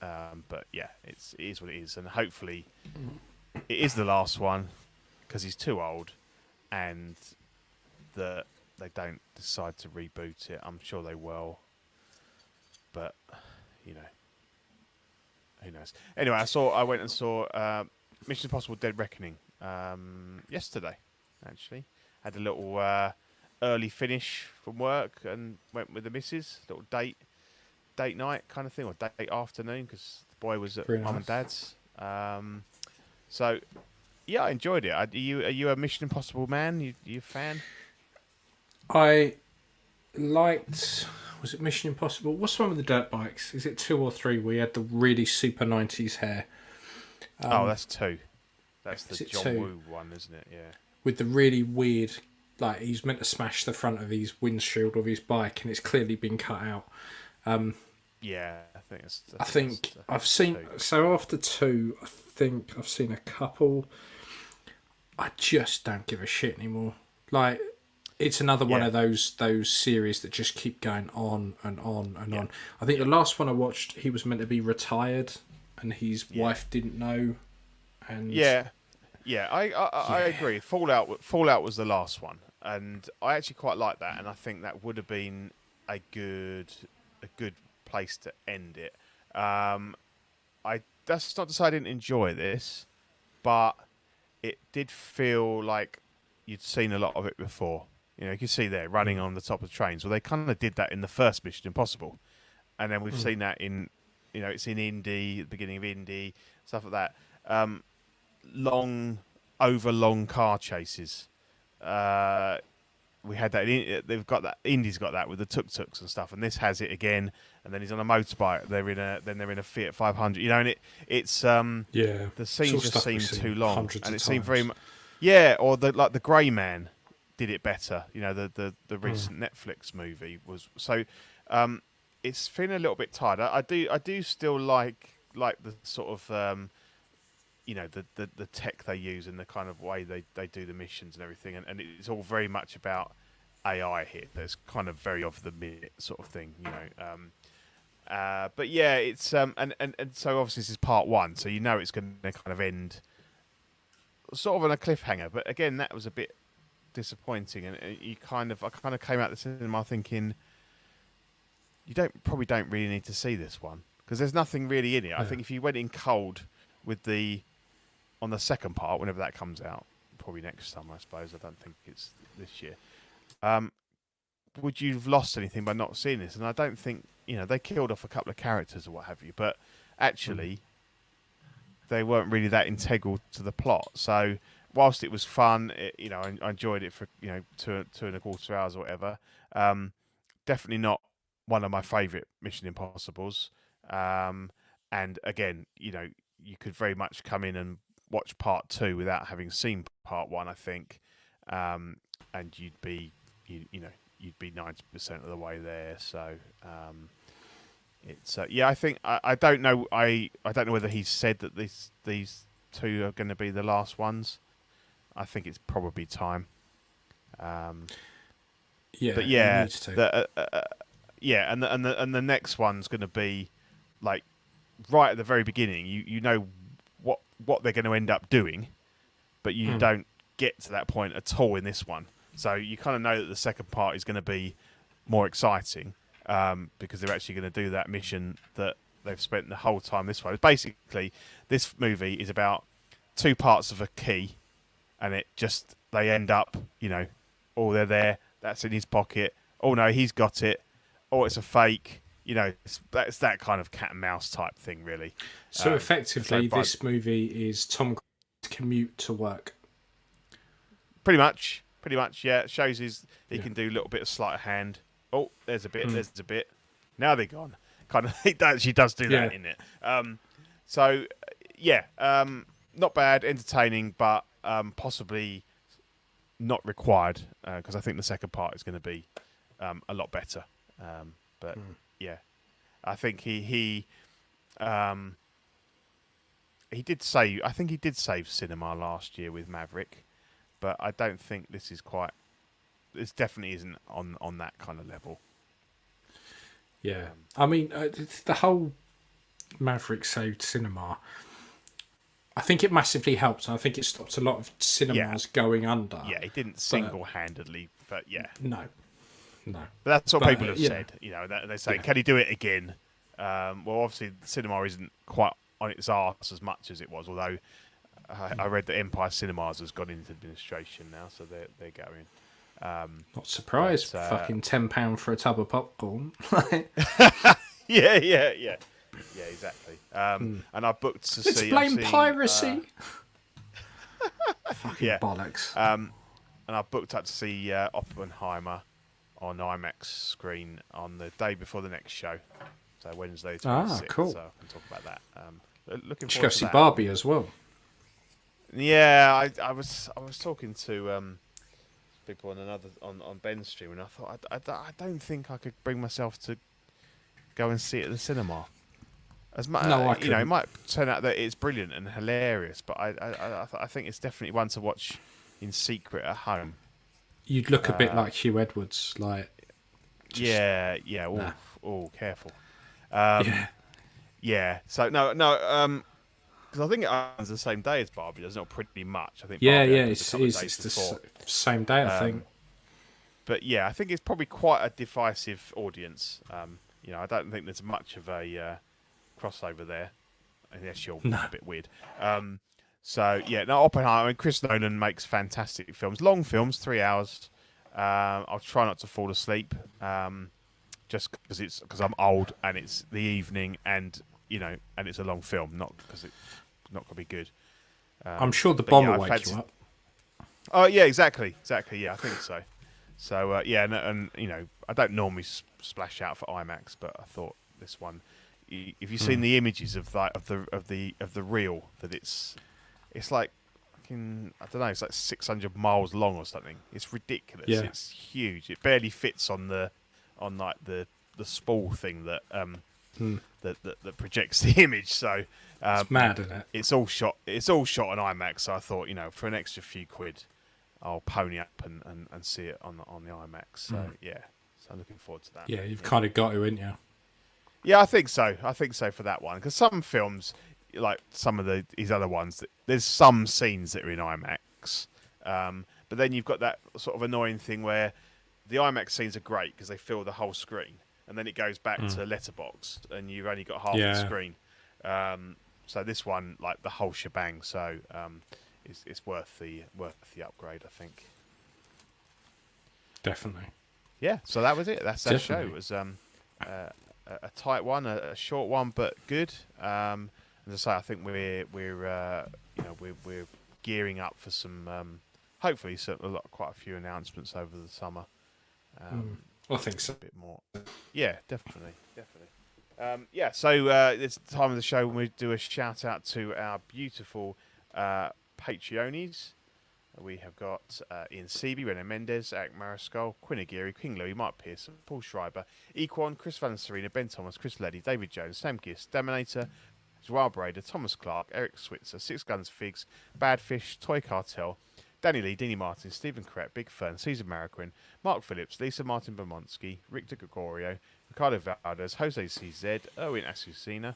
[SPEAKER 2] But yeah, it is what it is, and hopefully it is the last one because he's too old, and that they don't decide to reboot it. I'm sure they will, but who knows? Anyway, I went and saw Mission Impossible: Dead Reckoning yesterday. Actually, had a little early finish from work and went with the missus, little date night kind of thing, or date afternoon, because the boy was at mum and dad's. So yeah, I enjoyed it. Are you a Mission Impossible man? You a fan?
[SPEAKER 1] I liked was it Mission Impossible? What's the one with the dirt bikes? Is it 2 or 3? We had the really super 90s hair.
[SPEAKER 2] That's 2. That's the
[SPEAKER 1] is it
[SPEAKER 2] John
[SPEAKER 1] 2?
[SPEAKER 2] Woo one, isn't it? Yeah.
[SPEAKER 1] With the really weird, like he's meant to smash the front of his windshield of his bike, and it's clearly been cut out.
[SPEAKER 2] Yeah, I think
[SPEAKER 1] I've seen.
[SPEAKER 2] 2.
[SPEAKER 1] So after 2, I think I've seen a couple. I just don't give a shit anymore. Like, it's another one of those series that just keep going on and on and on. I think the last one I watched, he was meant to be retired, and his wife didn't know. And
[SPEAKER 2] I agree. Fallout was the last one, and I actually quite like that, and I think that would have been a good place to end it. That's not to say I didn't enjoy this, but it did feel like you'd seen a lot of it before. You know, you can see there running on the top of trains. Well, they kind of did that in the first Mission Impossible, and then we've seen that in, it's in Indy, the beginning of Indy, stuff like that. Long car chases. We had that. They've got that. Indy's got that with the tuk-tuks and stuff, and this has it again. And then he's on a motorbike. They're in a Fiat 500. And it's the scenes just seem too long, and it seemed very much. Yeah, or the Grey Man did it better. The recent Netflix movie was so. It's feeling a little bit tired. I do still like the sort of the tech they use and the kind of way they do the missions and everything, and it's all very much about AI here. There's kind of very of the minute sort of thing, but yeah, it's and so obviously this is part 1, so it's going to kind of end sort of on a cliffhanger. But again, that was a bit disappointing, and I kind of came out the cinema thinking you probably don't really need to see this one because there's nothing really in it. I think if you went in cold with on the second part, whenever that comes out, probably next summer, I suppose. I don't think it's this year. Would you have lost anything by not seeing this? And I don't think, they killed off a couple of characters or what have you, but actually they weren't really that integral to the plot. So whilst it was fun, I enjoyed it for, 2.25 hours or whatever. Definitely not one of my favourite Mission Impossibles. And again, you could very much come in and watch part 2 without having seen part 1, I think, and you'd be 90% of the way there. So it's I think I don't know I don't know whether he's said that these 2 are going to be the last ones. I think it's probably time. But yeah, and the next one's going to be like right at the very beginning. You know what they're going to end up doing, but you don't get to that point at all in this one. So you kind of know that the second part is going to be more exciting because they're actually going to do that mission that they've spent the whole time this way. Basically, this movie is about 2 parts of a key, and they end up, they're there, that's in his pocket. Oh no, he's got it. Oh, it's a fake. That's that kind of cat and mouse type thing, really.
[SPEAKER 1] So effectively, this movie is Tom Cruise's commute to work. Pretty much, yeah. It shows he can do a little bit of sleight of hand. Oh, there's a bit, there's a bit. Now they're gone. Kind of, he actually does do that in it. So, yeah, not bad, entertaining, but possibly not required because I think the second part is going to be a lot better. But yeah, I think he did save. I think he did save cinema last year with Maverick, but I don't think this is quite. This definitely isn't on that kind of level. Yeah, I mean the whole Maverick saved cinema. I think it massively helped. I think it stopped a lot of cinemas going under.
[SPEAKER 2] Yeah, it didn't single-handedly, but yeah.
[SPEAKER 1] No. But
[SPEAKER 2] that's what people have said. They say, can he do it again? Well, obviously, the cinema isn't quite on its arse as much as it was, although I read that Empire Cinemas has gone into administration now, so they're going.
[SPEAKER 1] Not surprised. Fucking £10 for a tub of popcorn.
[SPEAKER 2] Yeah, exactly. And I booked to see.
[SPEAKER 1] Let's blame piracy. Fucking bollocks.
[SPEAKER 2] And I booked up to see Oppenheimer on IMAX screen on the day before the next show, so Wednesday 26th.
[SPEAKER 1] Ah, cool.
[SPEAKER 2] So I can talk about that. Looking
[SPEAKER 1] You should
[SPEAKER 2] forward
[SPEAKER 1] go
[SPEAKER 2] to
[SPEAKER 1] see
[SPEAKER 2] that.
[SPEAKER 1] Barbie as well.
[SPEAKER 2] Yeah, I was talking to people on Ben's stream, and I thought I don't think I could bring myself to go and see it at the cinema. As much,
[SPEAKER 1] No, I
[SPEAKER 2] it
[SPEAKER 1] couldn't.
[SPEAKER 2] might turn out that it's brilliant and hilarious, but I think it's definitely one to watch in secret at home.
[SPEAKER 1] You'd look a bit like Hugh Edwards, like. Just,
[SPEAKER 2] yeah.
[SPEAKER 1] nah.
[SPEAKER 2] Careful.
[SPEAKER 1] Yeah.
[SPEAKER 2] Yeah. So no. Because I think it runs the same day as Barbie. There's not pretty much. I think.
[SPEAKER 1] Yeah,
[SPEAKER 2] Barbie
[SPEAKER 1] yeah.
[SPEAKER 2] opens a couple of days
[SPEAKER 1] It's the
[SPEAKER 2] before.
[SPEAKER 1] same day, I think.
[SPEAKER 2] But yeah, I think it's probably quite a divisive audience. I don't think there's much of a crossover there, unless you're a bit weird. So yeah, no, Oppenheimer. I mean, Chris Nolan makes fantastic films, long films, 3 hours. I'll try not to fall asleep, just because I'm old and it's the evening, and and it's a long film, not because it's not going to be good.
[SPEAKER 1] I'm sure the bomb will wake you up.
[SPEAKER 2] Oh yeah, exactly. Yeah, I think so. So yeah, and I don't normally splash out for IMAX, but I thought this one. If you've seen the images of the reel, that it's like fucking, I don't know, it's like 600 miles long or something. It's ridiculous.
[SPEAKER 1] Yeah.
[SPEAKER 2] It's huge. It barely fits on the spool thing that that projects the image. So
[SPEAKER 1] It's mad, isn't it?
[SPEAKER 2] It's all shot on IMAX. So I thought, for an extra few quid, I'll pony up and see it on the IMAX. So yeah, so I'm looking forward to that.
[SPEAKER 1] Yeah, you've kind of got to, ain't you?
[SPEAKER 2] Yeah, I think so. For that one, because some films, like some of these other ones, there's some scenes that are in IMAX, but then you've got that sort of annoying thing where the IMAX scenes are great because they fill the whole screen, and then it goes back to letterbox, and you've only got half the screen. So this one, like the whole shebang, so it's worth the upgrade, I think.
[SPEAKER 1] Definitely.
[SPEAKER 2] Yeah. So that was it. That's that show.
[SPEAKER 1] Definitely.
[SPEAKER 2] It was a tight one, a short one, but good. As I say, I think we're gearing up for some, hopefully, quite a few announcements over the summer.
[SPEAKER 1] I think so.
[SPEAKER 2] A bit more. Yeah, definitely. So it's the time of the show when we do a shout out to our beautiful Patreonies. We have got Ian Seaby, René Mendes, Eric Mariscal, Quinn Aguirre, King Louis, Mark Pearson, Paul Schreiber, Equan, Chris Valencerina, Ben Thomas, Chris Leddy, David Jones, Sam Gist, Daminator, Joao Brader, Thomas Clark, Eric Switzer, Six Guns Figs, Badfish, Toy Cartel, Danny Lee, Dini Martin, Stephen Crett, Big Fern, Caesar Mariquin, Mark Phillips, Lisa Martin Bermondsky, Richter Gregorio, Ricardo Valdez, Jose CZ, Erwin Asusina,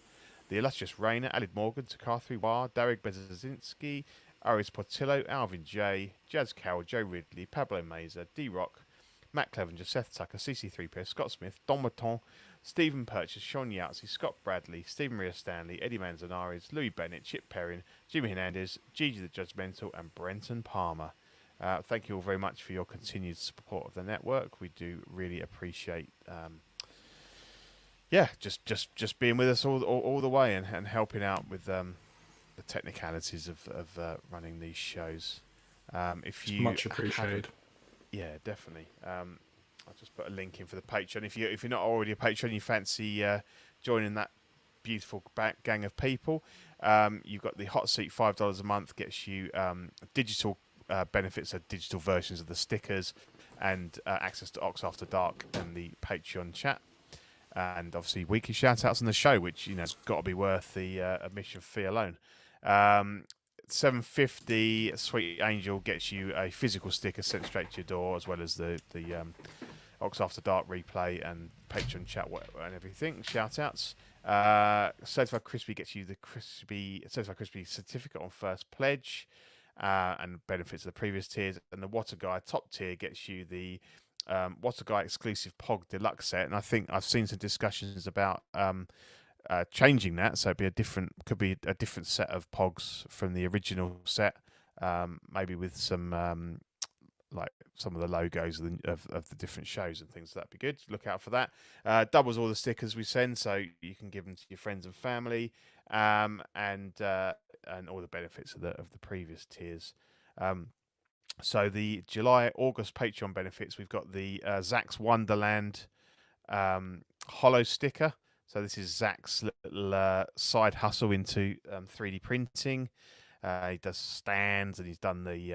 [SPEAKER 2] The Illustrious Rainer, Alid Morgan, Takar War, Derek Bezazinski, Aris Portillo, Alvin J, Jazz Cowell, Joe Ridley, Pablo Meza, D-Rock, Matt Clevenger, Seth Tucker, CC3P, Scott Smith, Don Maton, Stephen Purchase, Sean Yahtzee, Scott Bradley, Stephen Maria Stanley, Eddie Manzanares, Louis Bennett, Chip Perrin, Jimmy Hernandez, Gigi the Judgmental, and Brenton Palmer. Thank you all very much for your continued support of the network. We do really appreciate just being with us all the way and helping out with the technicalities of running these shows. If you
[SPEAKER 1] Much appreciated.
[SPEAKER 2] Yeah, definitely. I'll just put a link in for the Patreon. If you're not already a patron, you fancy joining that beautiful gang of people, you've got the hot seat, $5 a month gets you digital benefits, of digital versions of the stickers, and access to Ox After Dark and the Patreon chat. And obviously weekly shout outs on the show, which has got to be worth the admission fee alone. $7.50 Sweet Angel gets you a physical sticker sent straight to your door, as well as the Ox After Dark replay and Patreon chat and everything. Shout outs. Certified Crispy gets you the Certified Crispy certificate on first pledge and benefits of the previous tiers. And the Water Guy top tier gets you the Water Guy exclusive Pog Deluxe set. And I think I've seen some discussions about changing that, so could be a different set of Pogs from the original set, maybe with some like some of the logos of the different shows and things. So that'd be good. Look out for that. Doubles all the stickers we send, so you can give them to your friends and family, and all the benefits of the previous tiers. So the July-August Patreon benefits, we've got the Zach's Wonderland hollow sticker. So this is Zach's little side hustle into 3D printing. He does stands, and he's done the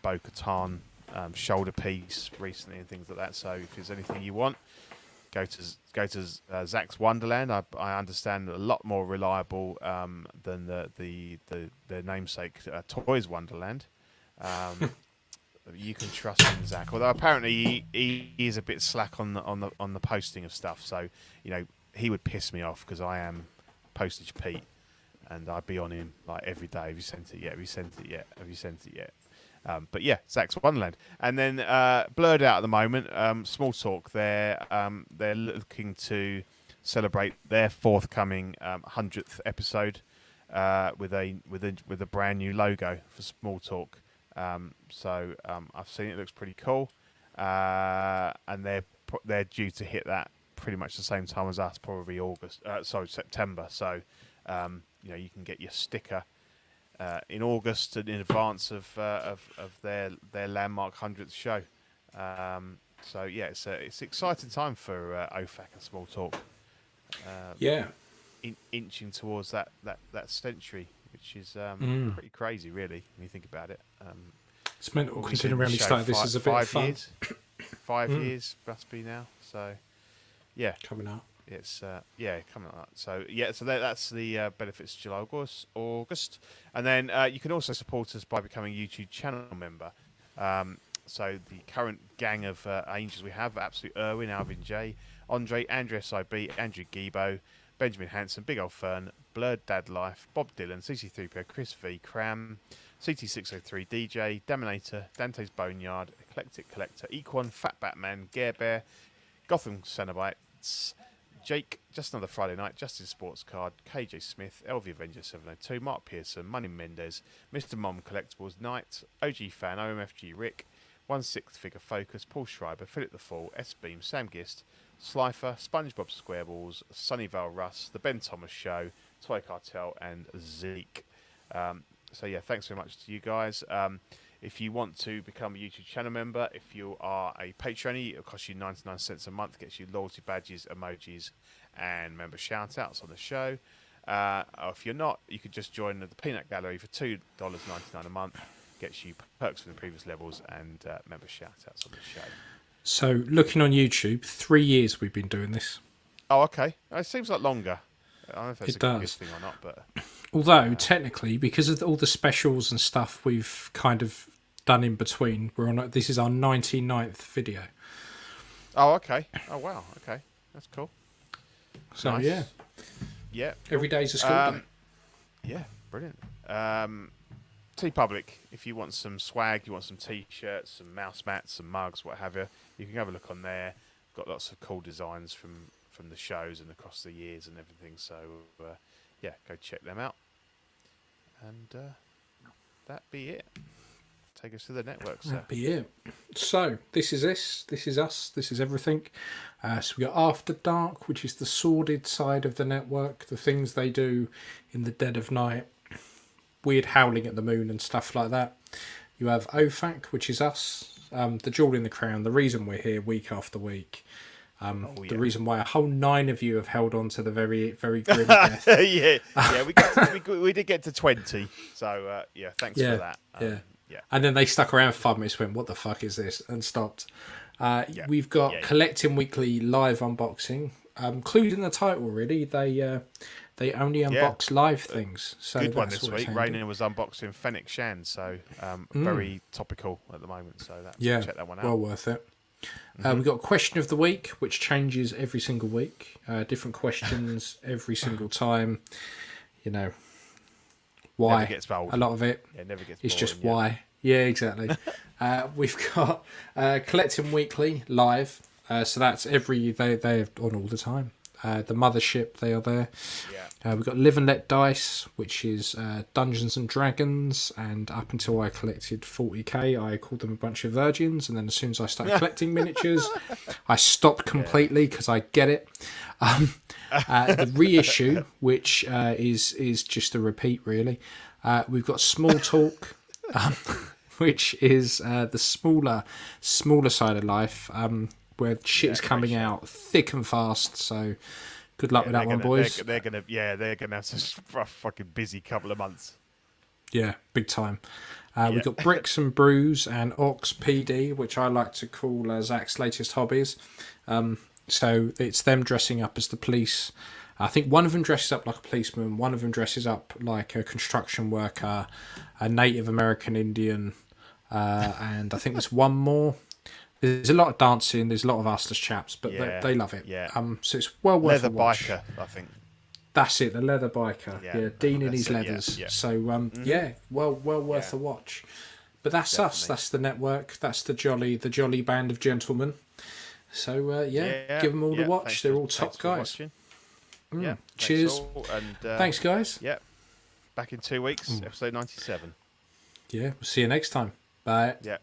[SPEAKER 2] Bo-Katan shoulder piece recently and things like that. So if there's anything you want, go to Zach's Wonderland. I understand a lot more reliable than the namesake Toys Wonderland. You can trust in Zach, although apparently he is a bit slack on the posting of stuff. So he would piss me off because I am Postage Pete, and I'd be on him like every day. Have you sent it yet? Have you sent it yet? Have you sent it yet? But yeah, Zach's Wonderland, and then Blurred Out at the moment. Small Talk. They're looking to celebrate their forthcoming 100th episode with a brand new logo for Small Talk. So I've seen it. It looks pretty cool, and they're due to hit that pretty much the same time as us, probably September. So you can get your sticker in August and in advance of their landmark 100th show. So yeah, it's an exciting time for OFAC and Small Talk. Inching towards that century, which is pretty crazy, really, when you think about it.
[SPEAKER 1] It's mental considering we only started this as a bit of fun.
[SPEAKER 2] 5 years must be now. So yeah,
[SPEAKER 1] coming up.
[SPEAKER 2] It's coming up. So yeah, so that's the benefits of July, August, and then you can also support us by becoming a YouTube channel member. So the current gang of angels we have: Absolute Irwin, Alvin J, Andre, Andrew SIB, Andrew Gibo, Benjamin Hanson, Big Old Fern, Blurred Dad Life, Bob Dylan, CC3PO, Chris V, Cram, CT603, DJ, Daminator, Dante's Boneyard, Eclectic Collector, Equan, Fat Batman, Gare Bear, Gotham Cenobites, Jake, Just Another Friday Night, Justin Sports Card, KJ Smith, LV Avenger 702, Mark Pearson, Money Mendez, Mr. Mom Collectibles, Knight, OG Fan, OMFG Rick, 1/6 Figure Focus, Paul Schreiber, Philip the Fall, S Beam, Sam Gist, Slifer, SpongeBob Squareballs, Sunnyvale Russ, The Ben Thomas Show, Toy Cartel, and Zeke. So yeah, thanks very much to you guys. If you want to become a YouTube channel member, if you are a Patreon, it'll cost you 99 cents a month, gets you loyalty badges, emojis, and member shout-outs on the show. Or if you're not, you could just join the Peanut Gallery for $2.99 a month, gets you perks from the previous levels and member shout-outs on the show.
[SPEAKER 1] So, looking on YouTube, 3 years we've been doing this.
[SPEAKER 2] Oh, okay. It seems like longer. I don't know if that's
[SPEAKER 1] It
[SPEAKER 2] a
[SPEAKER 1] does.
[SPEAKER 2] good thing or not, but...
[SPEAKER 1] Although, technically, because of all the specials and stuff we've kind of done in between, this is our 99th video.
[SPEAKER 2] Oh, okay. Oh, wow. Okay. That's cool.
[SPEAKER 1] So,
[SPEAKER 2] nice.
[SPEAKER 1] yeah.
[SPEAKER 2] Yeah.
[SPEAKER 1] Every day's a school day.
[SPEAKER 2] Yeah, brilliant. TeePublic, if you want some swag, you want some T-shirts, some mouse mats, some mugs, what have you, you can have a look on there. Got lots of cool designs from the shows and across the years and everything. So, yeah, go check them out. And that be it. Take us to the network, sir.
[SPEAKER 1] That'd be it. So, this is us, this is everything. So we got After Dark, which is the sordid side of the network, the things they do in the dead of night, weird howling at the moon and stuff like that. You have OFAC, which is us, the jewel in the crown, the reason we're here week after week. The reason why a whole 9 of you have held on to the very, very grim death.
[SPEAKER 2] we did get to 20. So, thanks for that.
[SPEAKER 1] Yeah. And then they stuck around for 5 minutes, went, what the fuck is this? And stopped. We've got Collecting Weekly live unboxing. Clued in the title, really. They only unbox live things. So
[SPEAKER 2] good one this week. Rainer was unboxing Fennec Shan, so very topical at the moment. So check that one out.
[SPEAKER 1] Well worth it. We've got Question of the Week, which changes every single week. Different questions every single time. You know, why?
[SPEAKER 2] Never gets old.
[SPEAKER 1] A lot of it.
[SPEAKER 2] Yeah, never gets
[SPEAKER 1] it's
[SPEAKER 2] boring,
[SPEAKER 1] just why. Yeah, exactly. We've got Collecting Weekly live. So that's they're on all the time. The Mothership, they are there. We've got Live and Let Dice, which is Dungeons and Dragons, and up until I collected 40k, I called them a bunch of virgins, and then as soon as I started collecting miniatures, I stopped completely because I get it. The reissue, which is just a repeat, really. We've got Small Talk. which is the smaller side of life, where shit is coming out thick and fast. So good luck with that one, boys.
[SPEAKER 2] They're gonna have some rough, fucking busy couple of months.
[SPEAKER 1] Yeah, big time. We've got Bricks and Brews and Ox PD, which I like to call Zach's latest hobbies. So it's them dressing up as the police. I think one of them dresses up like a policeman, one of them dresses up like a construction worker, a Native American Indian, and I think there's one more. There's a lot of dancing, there's a lot of us as chaps, but they love it.
[SPEAKER 2] Yeah.
[SPEAKER 1] So it's well worth a watch.
[SPEAKER 2] Leather biker, I think.
[SPEAKER 1] That's it, the leather biker. Yeah, Dean in his leathers.
[SPEAKER 2] Yeah.
[SPEAKER 1] So well worth a watch. But that's us. That's the network. That's the jolly band of gentlemen. So give them all a watch. They're all top guys. Cheers.
[SPEAKER 2] And
[SPEAKER 1] thanks, guys.
[SPEAKER 2] Yeah. Back in 2 weeks, episode 97.
[SPEAKER 1] Yeah, we'll see you next time. Bye.
[SPEAKER 2] Yeah.